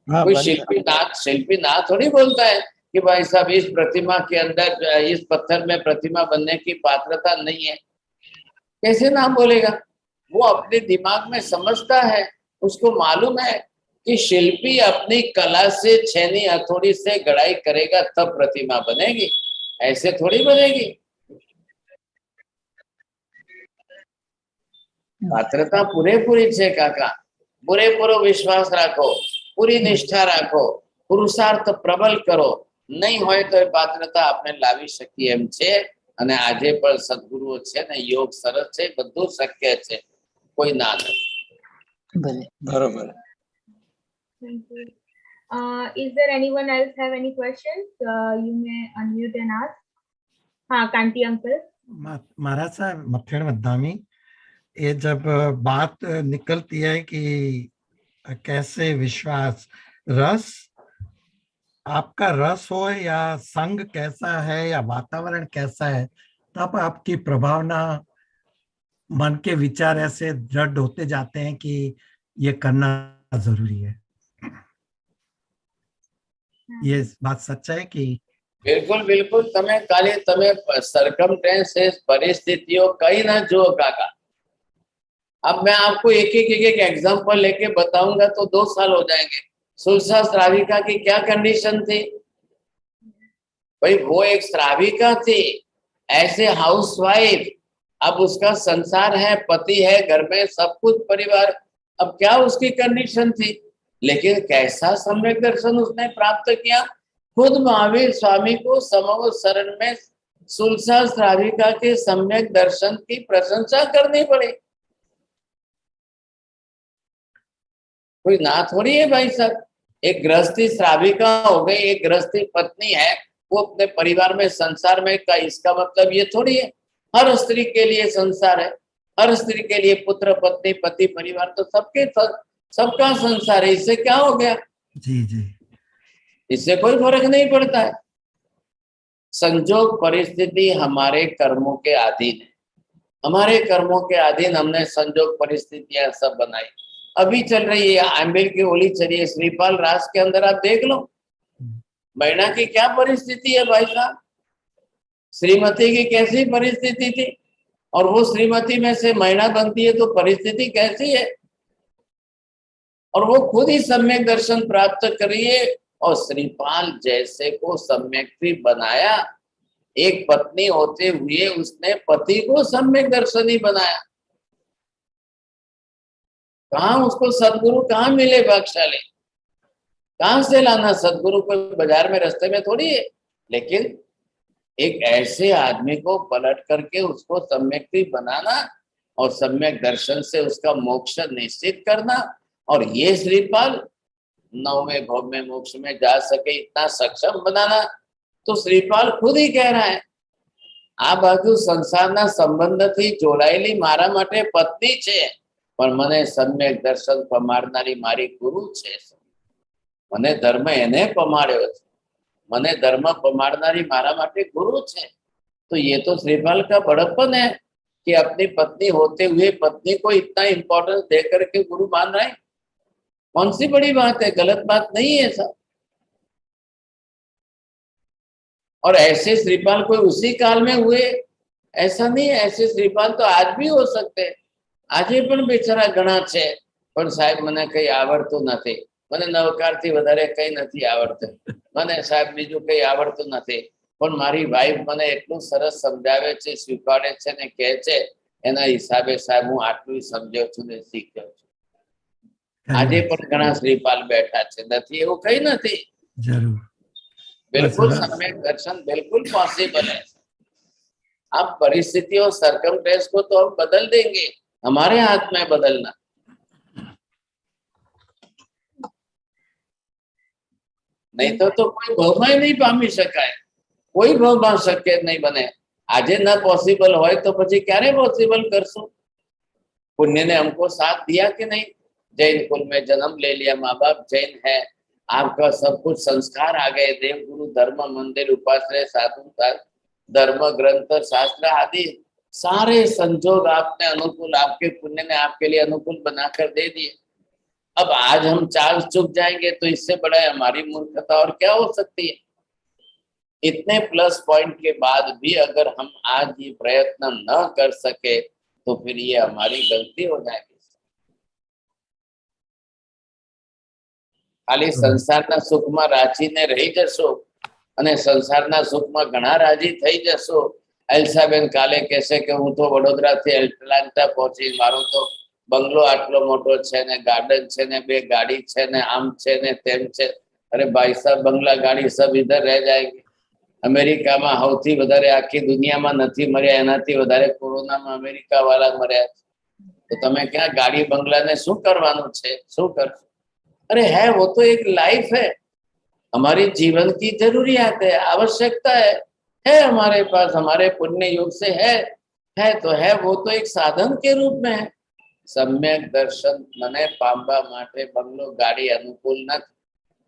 B: कोई शिल्पी ना थोड़ी बोलता है कि भाई साहब इस प्रतिमा के अंदर, इस पत्थर में प्रतिमा बनने की पात्रता नहीं है। कैसे ना बोलेगा? वो अपने दिमाग में समझता है, उसको मालूम है कि शिल्पी अपनी कला से छेनी हथौड़ी से गढ़ाई करेगा तब प्रतिमा बनेगी, ऐसे थोड़ी बनेगी। पात्रता पूरेपूरी छे काका, पूरेपूरो विश्वास राखो, पूरी निष्ठा राखो, पुरुषार्थ प्रबल करो, नहीं होय तो पात्रता आपने लावी शकी एम छे। અને આજે પણ સદગુરુઓ છે ને યોગ સરસ છે, બધું શક્ય છે, કોઈ ના નથી।
N: બરોબર।
F: Thank you. Is there anyone else have any questions? You may unmute and ask. हाँ, कांटी अंकल।
O: महाराज साहब मथेड़ मद्दामी, ये जब बात निकलती है कि कैसे विश्वास रस, आपका रस हो या संग कैसा है या वातावरण कैसा है, तब आपकी प्रभावना, मन के विचार ऐसे दृढ़ होते जाते हैं कि ये करना जरूरी है। ये बात सच है कि
B: बिल्कुल बिल्कुल। तमे काले तमे सर्कमस्टेंसेस परिस्थितियों कहीं ना जो काका। अब मैं आपको एक एग्जांपल लेके बताऊंगा तो 2 साल हो जाएंगे। सुलसा श्राविका की क्या कंडीशन थी भाई? वो एक श्राविका थी, ऐसे हाउसवाइफ, अब उसका संसार है, पति है, घर में सब कुछ परिवार, अब क्या उसकी कंडीशन थी? लेकिन कैसा सम्यक दर्शन उसने प्राप्त किया? खुद महावीर स्वामी को समव शरण में सुलसा श्राविका के सम्यक दर्शन की प्रशंसा करनी पड़ी। कोई ना थोड़ी है भाई साहब। एक गृहस्थी श्राविका हो गई, एक गृहस्थी पत्नी है, वो अपने परिवार में संसार में का, इसका मतलब ये थोड़ी है हर स्त्री के लिए संसार है, हर स्त्री के लिए पुत्र पत्नी पति परिवार तो सबका संसार है। इससे क्या हो गया?
O: जी जी,
B: इससे कोई फर्क नहीं पड़ता है। संजोग परिस्थिति हमारे कर्मों के अधीन है, हमारे कर्मों के अधीन हमने संजोग परिस्थितियां सब बनाई। अभी चल रही है आंबेल की होली चली है, श्रीपाल रास के अंदर आप देख लो मैना की क्या परिस्थिति है भाई साहब, श्रीमती की कैसी परिस्थिति थी, और वो श्रीमती में से मैना बनती है तो परिस्थिति कैसी है। और वो खुद ही सम्यक दर्शन प्राप्त करिए, और श्रीपाल जैसे को सम्यक भी बनाया। एक पत्नी होते हुए उसने पति को सम्यक दर्शन ही बनाया। कहाँ उसको सदगुरु कहाँ मिले भाग्यशाली, कहाँ से लाना सदगुरु को? बाजार में रास्ते में थोड़ी है, लेकिन एक ऐसे आदमी को पलट करके उसको सम्यक भी बनाना और सम्यक दर्शन से उसका मोक्ष निश्चित करना। और ये श्रीपाल 9वें भव में मोक्ष में जा सके इतना सक्षम बनाना। तो श्रीपाल खुद ही कह रहा है, આ બાજુ સંસારના સંબંધથી જોડાયેલી મારા માટે પત્ની છે, પણ મને સમ્યક દર્શન પમાડનારી મારી ગુરુ છે। મને ધર્મ એને પમાડ્યો છે, મને ધર્મ પમાડનારી મારા માટે गुरु છે। तो ये तो श्रीपाल का बड़प्पन है कि अपनी पत्नी होते हुए पत्नी को इतना इंपॉर्टेंस दे करके गुरु मान रहे हैं। कौन सी बड़ी बात है, गलत बात नहीं है सब। और ऐसे श्रीपाल कोई उसी काल में हुए ऐसा नहीं है, ऐसे श्रीपाल तो आज भी हो सकते हैं। આજે પણ બેચારા ઘણા છે, પણ સાહેબ મને કઈ આવડતું નથી, મને નવકારથી વધારે કઈ નથી આવડતું, મને સાહેબ બીજું કઈ આવડતું નથી, પણ મારી વાઈફ મને એટલું સરસ સમજાવે છે, સ્વીકારે છે ને કહે છે, એના હિસાબે સાહેબ હું આટલું સમજ્યો છું ને શીખ્યો છું। આજે પણ ઘણા શ્રીપાલ બેઠા છે, નથી એવું કઈ નથી।
O: जरूर,
B: बिल्कुल सम्यक दर्शन बिल्कुल पॉसिबल है। अब परिस्थितियों सर्कमस्टेंस को तो हम बदल देंगे, हमारे हाथ में बदलना। नहीं तो कोई भवમાં नहीं પામી શકાય, કોઈ ભવમાં શક્ય નહીં બને। આજે न पॉसिबल હોય तो પછી ક્યારે पॉसिबल करશું? पुण्य ने हमको साथ दिया कि नहीं? जैन कुल में जन्म ले लिया, माँ बाप जैन है, आपका सब कुछ संस्कार आ गए, देव गुरु धर्म मंदिर उपाश्रय साधु धर्म ग्रंथ शास्त्र आदि सारे संजोग आपने अनुकूल, आपके पुण्य ने आपके लिए अनुकूल बनाकर दे दिए। अब आज हम चाल चुक जाएंगे तो इससे बड़ा हमारी मूर्खता और क्या हो सकती है? इतने प्लस पॉइंट के बाद भी अगर हम आज ये प्रयत्न न कर सके तो फिर ये हमारी गलती हो जाएगी। खाली संसाરના સુખમાં રાજીને રહી જશો અને સંસારના સુખમાં ઘણા રાજી થઈ જશો। એલ્સાબેન કાલે કહેશે કે હું તો વડોદરાથી એટલાન્ટા પહોંચી, મારો તો બંગલો આટલો મોટો છે ને ગાર્ડન છે ને 2 ગાડી છે ને આમ છે ને તેમ છે। અરે ભાઈ સાહેબ, બંગલા ગાડી सब इधर रह जाएंगे। અમેરિકામાં સૌથી વધારે આખી દુનિયામાં નથી મર્યા, એનાથી વધારે કોરોનામાં અમેરિકા વાળા મર્યા। તો તમે ક્યાં ગાડી બંગલાને શું કરવાનું છે, શું કરશો? अरे है वो तो एक लाइफ है, हमारी जीवन की जरूरियात है, आवश्यकता है हमारे पास, हमारे पुण्य योग से है तो है, वो तो एक साधन के रूप में है। सम्यक दर्शन मने पामवा माटे बंगलो गाड़ी अनुकूल નથી।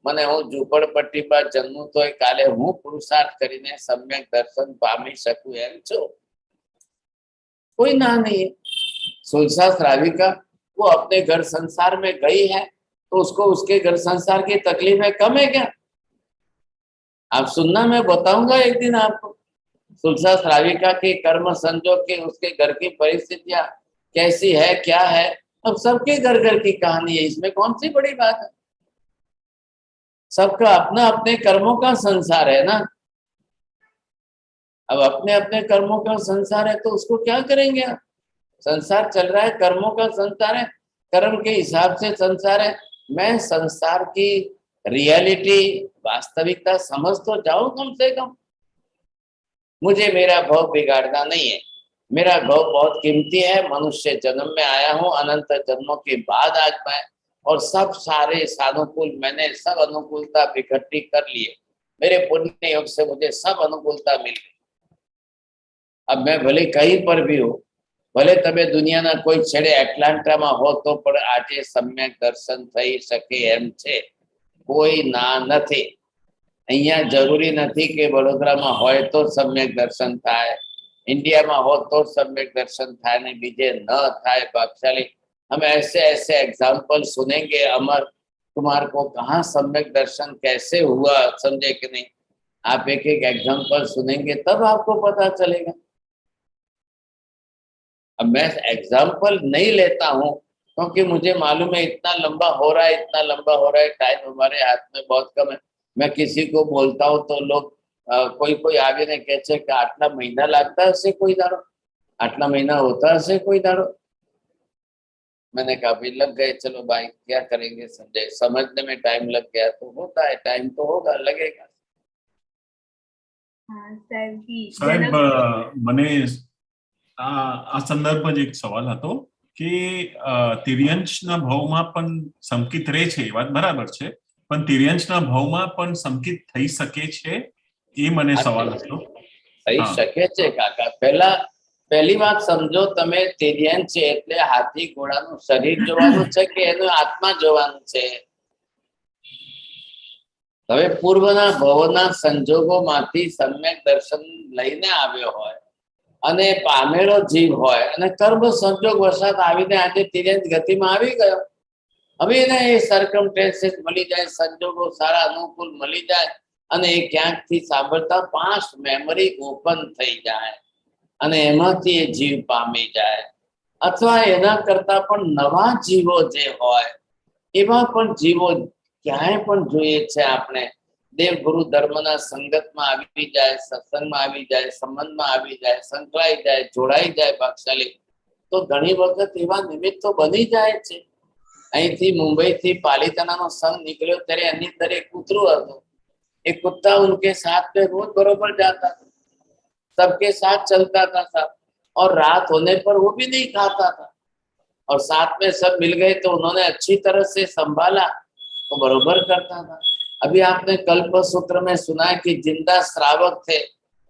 B: મને હું ઝૂંપડપટ્ટીમાં જન્મું તો કાલે હું પુરુષાર્થ કરીને सम्यक दर्शन પામી શકું એમ છું? कोई ना नहीं है। सुलसा श्राविका वो अपने घर संसार में गई है तो उसको उसके घर संसार की तकलीफें कम है क्या? आप सुनना, मैं बताऊंगा एक दिन आपको सुलसा श्राविका के कर्म संजोग के, उसके घर की परिस्थितियां कैसी है, क्या है। अब सबके घर घर की कहानी है, इसमें कौन सी बड़ी बात है? सबका अपना अपने कर्मों का संसार है ना। अब अपने अपने कर्मों का संसार है तो उसको क्या करेंगे आप? संसार चल रहा है, कर्मों का संसार है, कर्म के हिसाब से संसार है। मैं संसार की रियलिटी वास्तविकता समझ तो जाऊं कम से कम। मुझे मेरा भव बिगाड़ना नहीं है, मेरा भव बहुत कीमती है। मनुष्य जन्म में आया हूं, अनंत जन्मों के बाद आज मैं और सब सारे सानुकूल मैंने सब अनुकूलता इकट्ठी कर लिए, मेरे पुण्य योग से मुझे सब अनुकूलता मिल गई। अब मैं भले कहीं पर भी हूँ, भले तबे दुनियाना कोई छेड़े એટલાન્ટામાં हो तो પણ આજે સમ્યક દર્શન થઈ શકે એમ છે, કોઈ ના નથી। અહીંયા જરૂરી નથી કે વડોદરામાં હોય તો સમ્યક દર્શન થાય, इंडियाમાં हो तो सम्यक दर्शन થાય ને બીજે ન થાય। भाग्यशाली हम ऐसे ऐसे एग्जाम्पल सुनेंगे। अमर कुमार को कहाँ सम्यक दर्शन कैसे हुआ समझे कि नहीं, आप एक एक एग्जाम्पल सुनेंगे तब आपको पता चलेगा। अब मैं एग्जाम्पल नहीं लेता हूँ क्योंकि मुझे मालूम है इतना लंबा हो रहा है, इतना लंबा हो रहा है, टाइम हमारे हाथ में बहुत कम है। मैं किसी को बोलता हूँ तो लोग कोई कोई आगे ने कहे कि आटला महीना लगता है कोई दाड़ो, आटला महीना होता है कोई दाड़ो। मैंने कहा भाई लग गए, चलो भाई क्या करेंगे, समझे, समझने में टाइम लग गया तो होता है, टाइम तो होगा, लगेगा।
C: સાહેબ મને આ સંદર્ભ જ એક સવાલ હતો કે તિર્યંશના ભાવમાં પણ સંકિત રહે છે, એ વાત બરાબર છે, પણ તિર્યંશના ભાવમાં પણ સંકિત થઈ શકે છે, એ મને સવાલ હતો।
B: થઈ શકે છે કાકા। પહેલી વાત સમજો તમે, તિર્યંશ છે એટલે હાથી ઘોડાનું શરીર જોવાનું છે કે એનો આત્મા જોવાનું છે? હવે પૂર્વના ભવના સંજોગોમાંથી સમ્યક દર્શન લઈને આવ્યો હોય અને પામેલો જીવ હોય અને કર્મ સંજોગ વસાત આવીને આજે તિર્યંશ ગતિમાં આવી ગયો, હવે એને એ સર્કમસ્ટેન્સીસ મળી જાય, સંજોગો સારા અનુકૂળ મળી જાય અને એ ક્યાંકથી સાંભળતા પાસ્ટ મેમરી ઓપન થઈ જાય અને એમાંથી એ જીવ પામી જાય, અથવા એના કરતા પણ નવા જીવો જે હોય એવા પણ જીવો ક્યાંય પણ જોઈએ છે આપણે, દેવ ગુરુ ધર્મના સંગતમાં આવી જાય, સત્સંગમાં આવી જાય, સંબંધમાં આવી જાય, સંકળાઈ જાય, જોડાઈ જાય ભાગ્યશાલી, તો ઘણી વખત એવા નિમિત્તો બની જાય છે। અહીંથી મુંબઈથી પાલિતાનાનો સંઘ નીકળ્યો ત્યારે એની અંદર એક કૂતરું હતું, એ कुत्ता उनके साथ में रोज बरोबर जाता था, सबके साथ चलता था सब, और रात होने पर वो भी नहीं खाता था, और साथ में सब मिल गए तो उन्होंने अच्छी तरह से संभाला तो बरोबर करता था। अभी आपने कल्प सूत्र में सुना है कि जिंदा श्रावक थे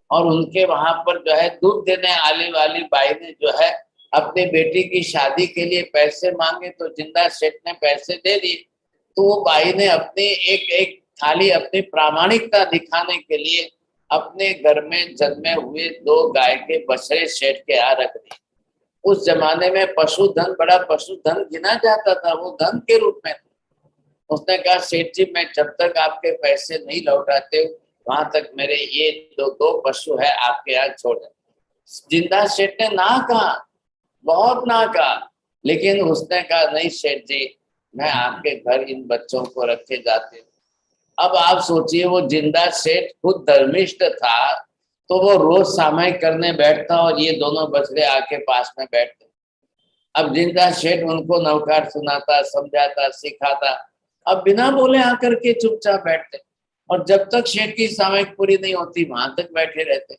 B: और उनके वहां पर जो है दूध देने आने वाली बाई ने जो है अपनी बेटी की शादी के लिए पैसे मांगे तो जिंदा सेठ ने पैसे दे दिए, तो वो बाई ने अपनी एक खाली अपनी प्रामाणिकता दिखाने के लिए अपने घर में जन्मे हुए 2 गाय के बछड़े सेठ के यहाँ रख दिए। उस जमाने में पशुधन बड़ा पशुधन गिना जाता था, वो धन के रूप में। उसने कहा सेठ जी मैं जब तक आपके पैसे नहीं लौटाते वहां तक मेरे ये 2 पशु है आपके यहाँ छोड़ दे। जिंदा सेठ ने ना कहा, बहुत ना कहा, लेकिन उसने कहा नहीं सेठ जी मैं आपके घर इन बच्चों को रखे जाते। अब आप सोचिए वो जिंदा सेठ खुद धर्मिष्ठ था तो वो रोज सामायिक करने बैठता और ये दोनों बछड़े आके पास में बैठते। अब जिंदा सेठ उनको नवकार सुनाता, समझाता, सिखाता, अब बिना बोले आकर के चुपचाप बैठते और जब तक सेठ की सामायिक पूरी नहीं होती वहां तक बैठे रहते।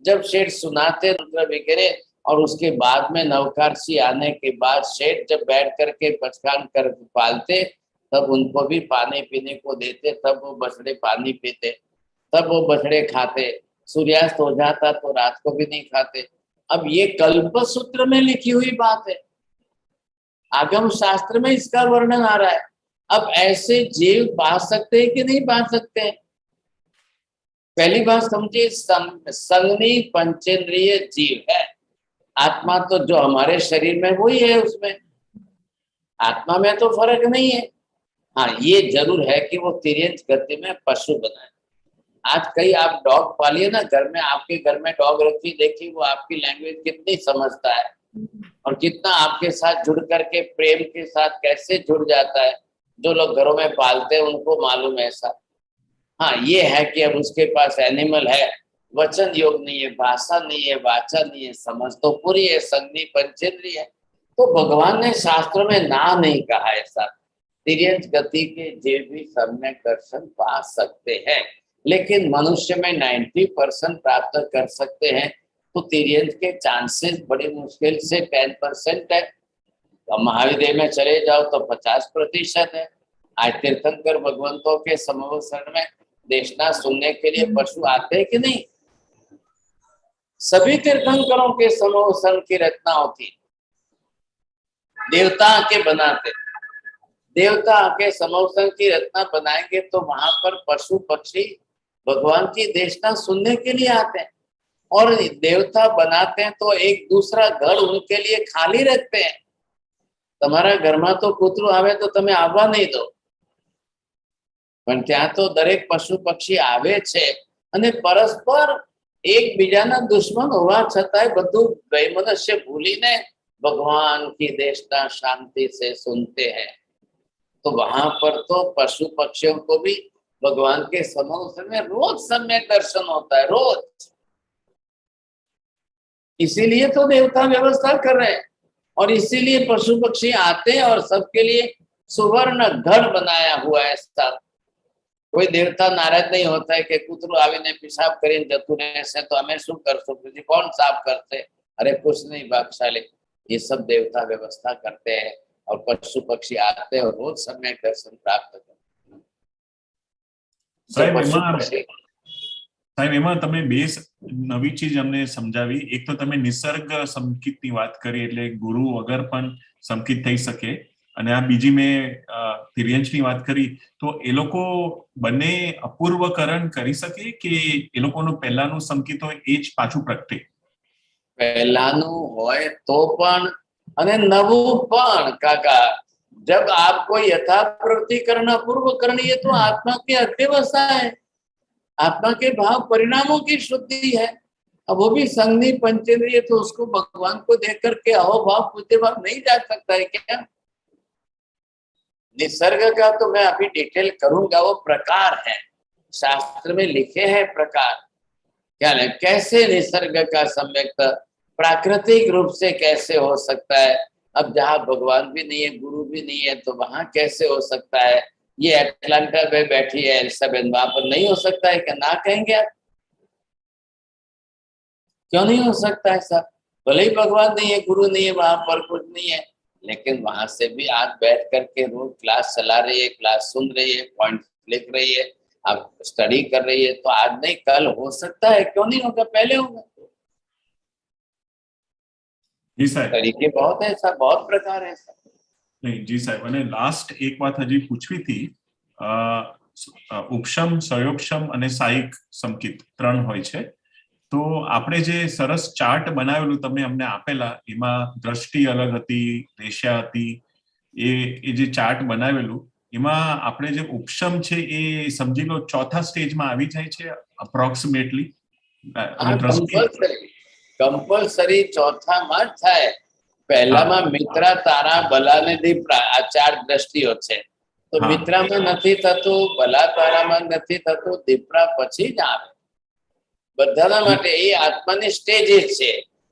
B: जब सेठ सुनाते वगैरह और उसके बाद में नवकारसी आने के बाद सेठ जब बैठ करके पचकान कर पालते तब उनको भी पानी पीने को देते, तब वो बछड़े पानी पीते, तब वो बछड़े खाते। सूर्यास्त हो जाता तो रात को भी नहीं खाते। अब ये कल्प सूत्र में लिखी हुई बात है, आगम शास्त्र में इसका वर्णन आ रहा है। अब ऐसे जीव पा सकते हैं कि नहीं पा सकते हैं? पहली बात समझिए, संगनी पंचेंद्रिय जीव है। आत्मा तो जो हमारे शरीर में वही है, उसमें आत्मा में तो फर्क नहीं है। हाँ ये जरूर है कि वो तिर्यंश गति में पशु बनाए। आज कई आप डॉग पालिए ना घर में, आपके घर में डॉग रखी, देखिए वो आपकी लैंग्वेज कितनी समझता है और कितना आपके साथ जुड़ करके प्रेम के साथ कैसे जुड़ जाता है। जो लोग घरों में पालते हैं उनको मालूम है ऐसा। हाँ ये है कि अब उसके पास एनिमल है, वचन योग नहीं है, भाषा नहीं है, वाचा नहीं है, समझ तो पूरी है, संगनी पंचेंद्रिय है। तो भगवान ने शास्त्रों में ना नहीं कहा ऐसा। तिर्यंश गति के जीव भी सम्यक दर्शन पा सकते हैं, लेकिन मनुष्य में 90% प्राप्त कर सकते हैं। तो तिर्यंश के चांसेस बड़ी मुश्किल से 10% है। अब महाविद्यालय में चले जाओ तो 50% है। आज तीर्थंकर भगवंतों के समवसन में देशना सुनने के लिए पशु आते हैं कि नहीं? सभी तीर्थंकरों के समवसन की रचना होती, देवता के बनाते, देवता के समवसन की रचना बनाएंगे तो वहां पर पशु पक्षी भगवान की देशना सुनने के लिए आते हैं। और देवता बनाते हैं तो एक दूसरा घर उनके लिए खाली रखते हैं। તમારા ઘરમાં તો કૂતરું આવે તો તમે આવવા નહીં દો, પણ ત્યાં તો દરેક પશુ પક્ષી આવે છે અને પરસ્પર એકબીજાના દુશ્મન હોવા છતાંય બધું વૈમનસ્ય ભૂલીને भगवान की देशना शांति से सुनते हैं। तो वहां पर तो पशु पक्षियों को भी भगवान के समवसन में रोज सम्यक दर्शन होता है, रोज। इसीलिए तो देवता व्यवस्था कर रहे हैं और इसीलिए पशु पक्षी आते हैं और सबके लिए सुवर्ण घर बनाया हुआ है सब। कोई देवता नाराज नहीं होता है कि कुतरू आवीने पेशाब करीने जतुं रहेशे तो अमे शुं करशुं, પછી कौन साफ करते? अरे कुछ नहीं भाग्यशाली, ये सब देवता व्यवस्था करते हैं और पशु पक्षी आते हैं और रोज सम्यक दर्शन प्राप्त करते हैं।
C: સાહેબ એમાં તમે બે નવી ચીજ અમને સમજાવી। એક તો તમે નિસર્ગ સંકિતની વાત કરી, એટલે ગુરુ વગર પણ સંકિત થઈ શકે, અને આ બીજી મેં તિર્યંશની વાત કરી, તો એ લોકો બંને અપૂર્વકરણ કરી શકે કે એ લોકોનું પહેલાનું સંકિત હોય એ જ પાછું પ્રગટે?
B: પહેલાનું હોય તો પણ અને નવું પણ કાકા। जब आपको यथा प्रवृत्तिकरण अपूर्वकरण, ये तो आत्मा की अध्यवस्था है, आत्मा के भाव परिणामों की शुद्धि है। अब वो भी संगनी पंचेंद्रिय, तो उसको भगवान को देख करके अहोभाव पूज्य भाव नहीं जा सकता है क्या? निसर्ग का तो मैं अभी डिटेल करूंगा, वो प्रकार है, शास्त्र में लिखे हैं प्रकार। क्या है, कैसे निसर्ग का सम्यक प्राकृतिक रूप से कैसे हो सकता है? अब जहाँ भगवान भी नहीं है, गुरु भी नहीं है, तो वहां कैसे हो सकता है? ये अटलांटा में बैठी है एलिजाबेथ, वहां पर नहीं हो सकता है क्या? ना कहेंगे आप? क्यों नहीं हो सकता है सर? भले ही भगवान नहीं है, गुरु नहीं है, वहां पर कुछ नहीं है, लेकिन वहां से भी आज बैठ करके रोज क्लास चला रही है, क्लास सुन रही है, पॉइंट लिख रही है, आप स्टडी कर रही है, तो आज नहीं कल हो सकता है। क्यों नहीं होगा? पहले होगा।
C: जी साहब,
B: तरीके बहुत है सर, बहुत प्रकार है सर।
C: नहीं जी साहब, અને લાસ્ટ એક વાત હજી પૂછવી હતી। ઉપશમ, સયોપશમ અને સાયિક સંકિત 3 હોય છે। તો આપણે જે સરસ ચાર્ટ બનાવેલું તમે અમને આપેલા, એમાં દ્રષ્ટિ અલગ હતી, રેશા હતી, એ જે ચાર્ટ બનાવેલું એમાં આપણે જે ઉપશમ છે એ સમજી લો ચોથા સ્ટેજમાં આવી જાય છે અપ્રોક્સિમેટલી।
B: कंपल्सरी चौथा માં જ થાય। પહેલામાં મિત્રા, તારા, બલા ને દીપડા, આ 4 દ્રષ્ટિઓ છે। તો મિત્રામાં નથી થતું, બલા તારામાં નથી થતું, દીપડા પછી જ આવે। બધાના માટે એ આત્માની સ્ટેજીસ છે।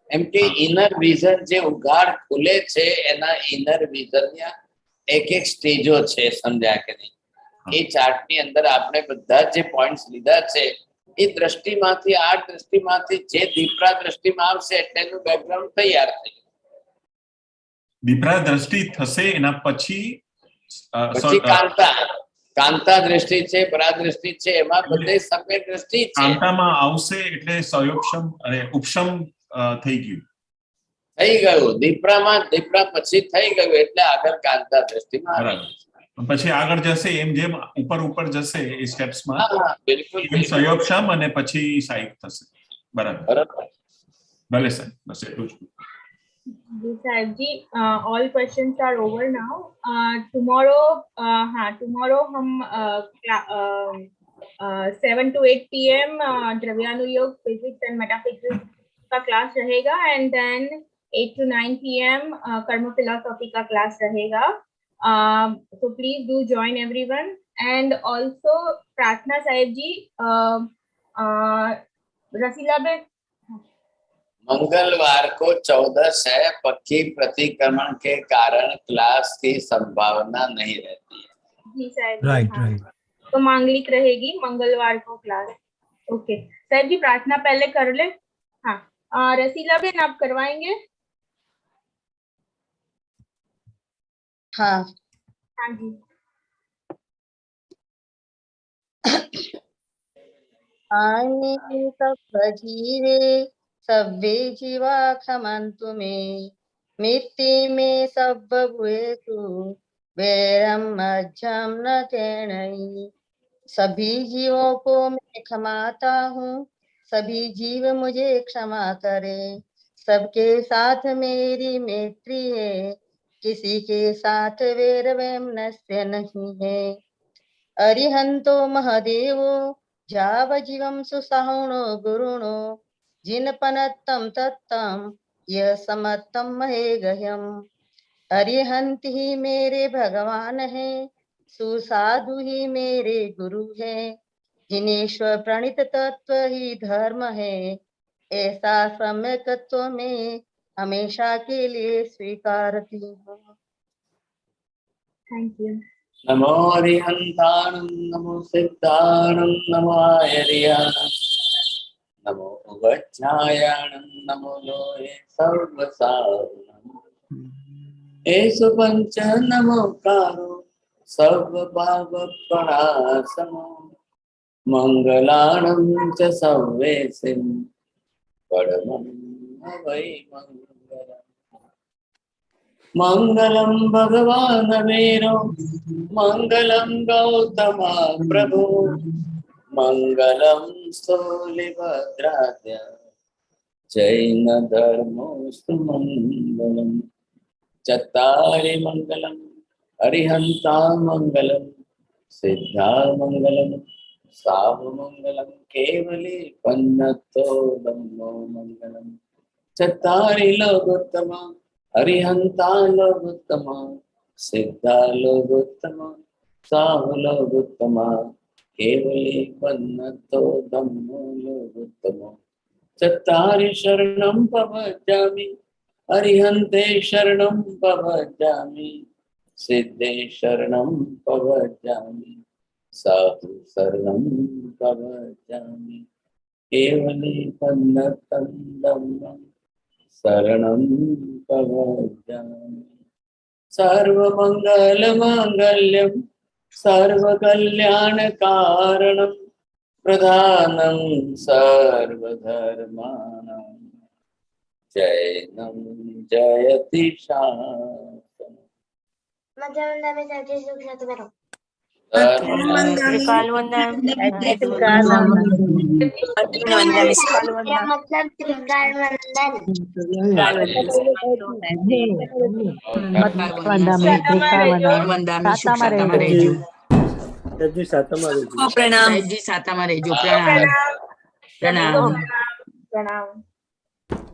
B: એમ કે ઇનર વિઝન જે ઉઘાડ ખુલે છે, એના ઇનર વિઝનના એક એક સ્ટેજો છે, સમજ્યા કે નહીં? એ ચાર્ટની અંદર આપણે બધા જે પોઈન્ટ્સ લીધા છે, એ દ્રષ્ટિમાંથી, આ દ્રષ્ટિમાંથી જે દીપડા દ્રષ્ટિમાં આવશે એટલે એનું બેકગ્રાઉન્ડ તૈયાર થઈ જાય।
C: દીપડા દ્રષ્ટિ થશે, એના પછી
B: કાંતા, કાંતા દ્રષ્ટિ છે, પરા દ્રષ્ટિ છે, એમાં બધે સમ્યક દ્રષ્ટિ છે।
C: કાંતામાં આવશે એટલે સયોપશમ અને ઉપશમ થઈ ગયું,
B: થઈ ગયું। દીપડામાં, દીપડા પછી થઈ ગયું એટલે આગળ કાંતા દ્રષ્ટિમાં આવે।
C: પછી આગળ જશે એમ જેમ ઉપર ઉપર જશે એ સ્ટેપ્સમાં,
B: બિલકુલ
C: સયોપશમ અને પછી સાયિક થશે। બરાબર, ભલે સાહેબ, બસ એટલું જ।
F: जी साहब जी, all questions are over now. Tomorrow हम 7 to 8 p.m. द्रव्यानुयोग फिजिक्स एंड मेटाफिजिक्स का क्लास रहेगा, एंड देन 8 to 9 p.m. कर्म फिलॉसफी का क्लास रहेगा। So please do join everyone, and also प्रार्थना साहिब जी, रसीलाबेन,
B: मंगलवार को 14 है, पक्की प्रतिक्रमण के कारण क्लास की संभावना नहीं रहती है।
F: जी साहब,
O: राइट राइट।
F: तो मांगलिक रहेगी मंगलवार को क्लास। ओके साहब जी, प्रार्थना पहले कर ले। हाँ, रसीलाबेन आप करवाएंगे?
P: हाँ
F: हाँ जी।
P: आने सब जीवे सब्बे जीवा क्षमन्तु मे मित्ति में सब भूएतु वैरम मज्जम न तेणई। सभी जीवों को मैं क्षमाता हूँ, सभी जीव मुझे क्षमा करे। सबके साथ मेरी मैत्री है, किसी के साथ वैर वैमनस्य नहीं है। अरिहंतो महदेवो जावजीवं सुसहुणो गुरुणो जिनपनत्तं तत्तं यह समत्तं महे गह्यम्। अरिहंत ही मेरे भगवान है, सुसाधु ही मेरे गुरु है, जिनेश्वर प्रणीत तत्व ही धर्म है। ऐसा सम्यक तत्व में हमेशा के लिए स्वीकारती हूँ।
F: Thank you.
B: नमो हरिहंताणं नमो सिद्धाणं नमो आयर्याणं नमो वज्रायणं नमो लोहे सर्वसारणं एषु पंच नमोकारो सर्वभावपरासमो मंगलाणं च सर्वेसिं परमं वै मंगलम्। मंगलम भगवान वीरो मंगलम गौतम प्रभु मंगलम स्थूलिभद्राद्य जैन धर्मोस्तु मंगलम। चत्तारि मंगलम अरिहंता मंगलम सिद्धा मंगलम साव मंगलम केवली पन्नतो धम्मो मंगलम। चत्तारि लोकोत्तमा अरिहंता लोकोत्तमा सिद्धा लोकोत्तमा साहु लोकोत्तमा केवली पन्नतो धम्मो लोकोत्तमा। चत्तारि शरणं प्रपद्यामि अरिहन्ते शरणं प्रपद्यामि सिद्धे शरणं प्रपद्यामि साधु शरणं प्रपद्यामि केवली पन्नतं धम्मं शरणं प्रपद्यामि। सर्वमंगलमांगल्यं सर्वकल्याणकारणं प्रधानं सर्वधर्माणां जैनं जयति शासनम्।
L: प्रणाम।
F: प्रणाम।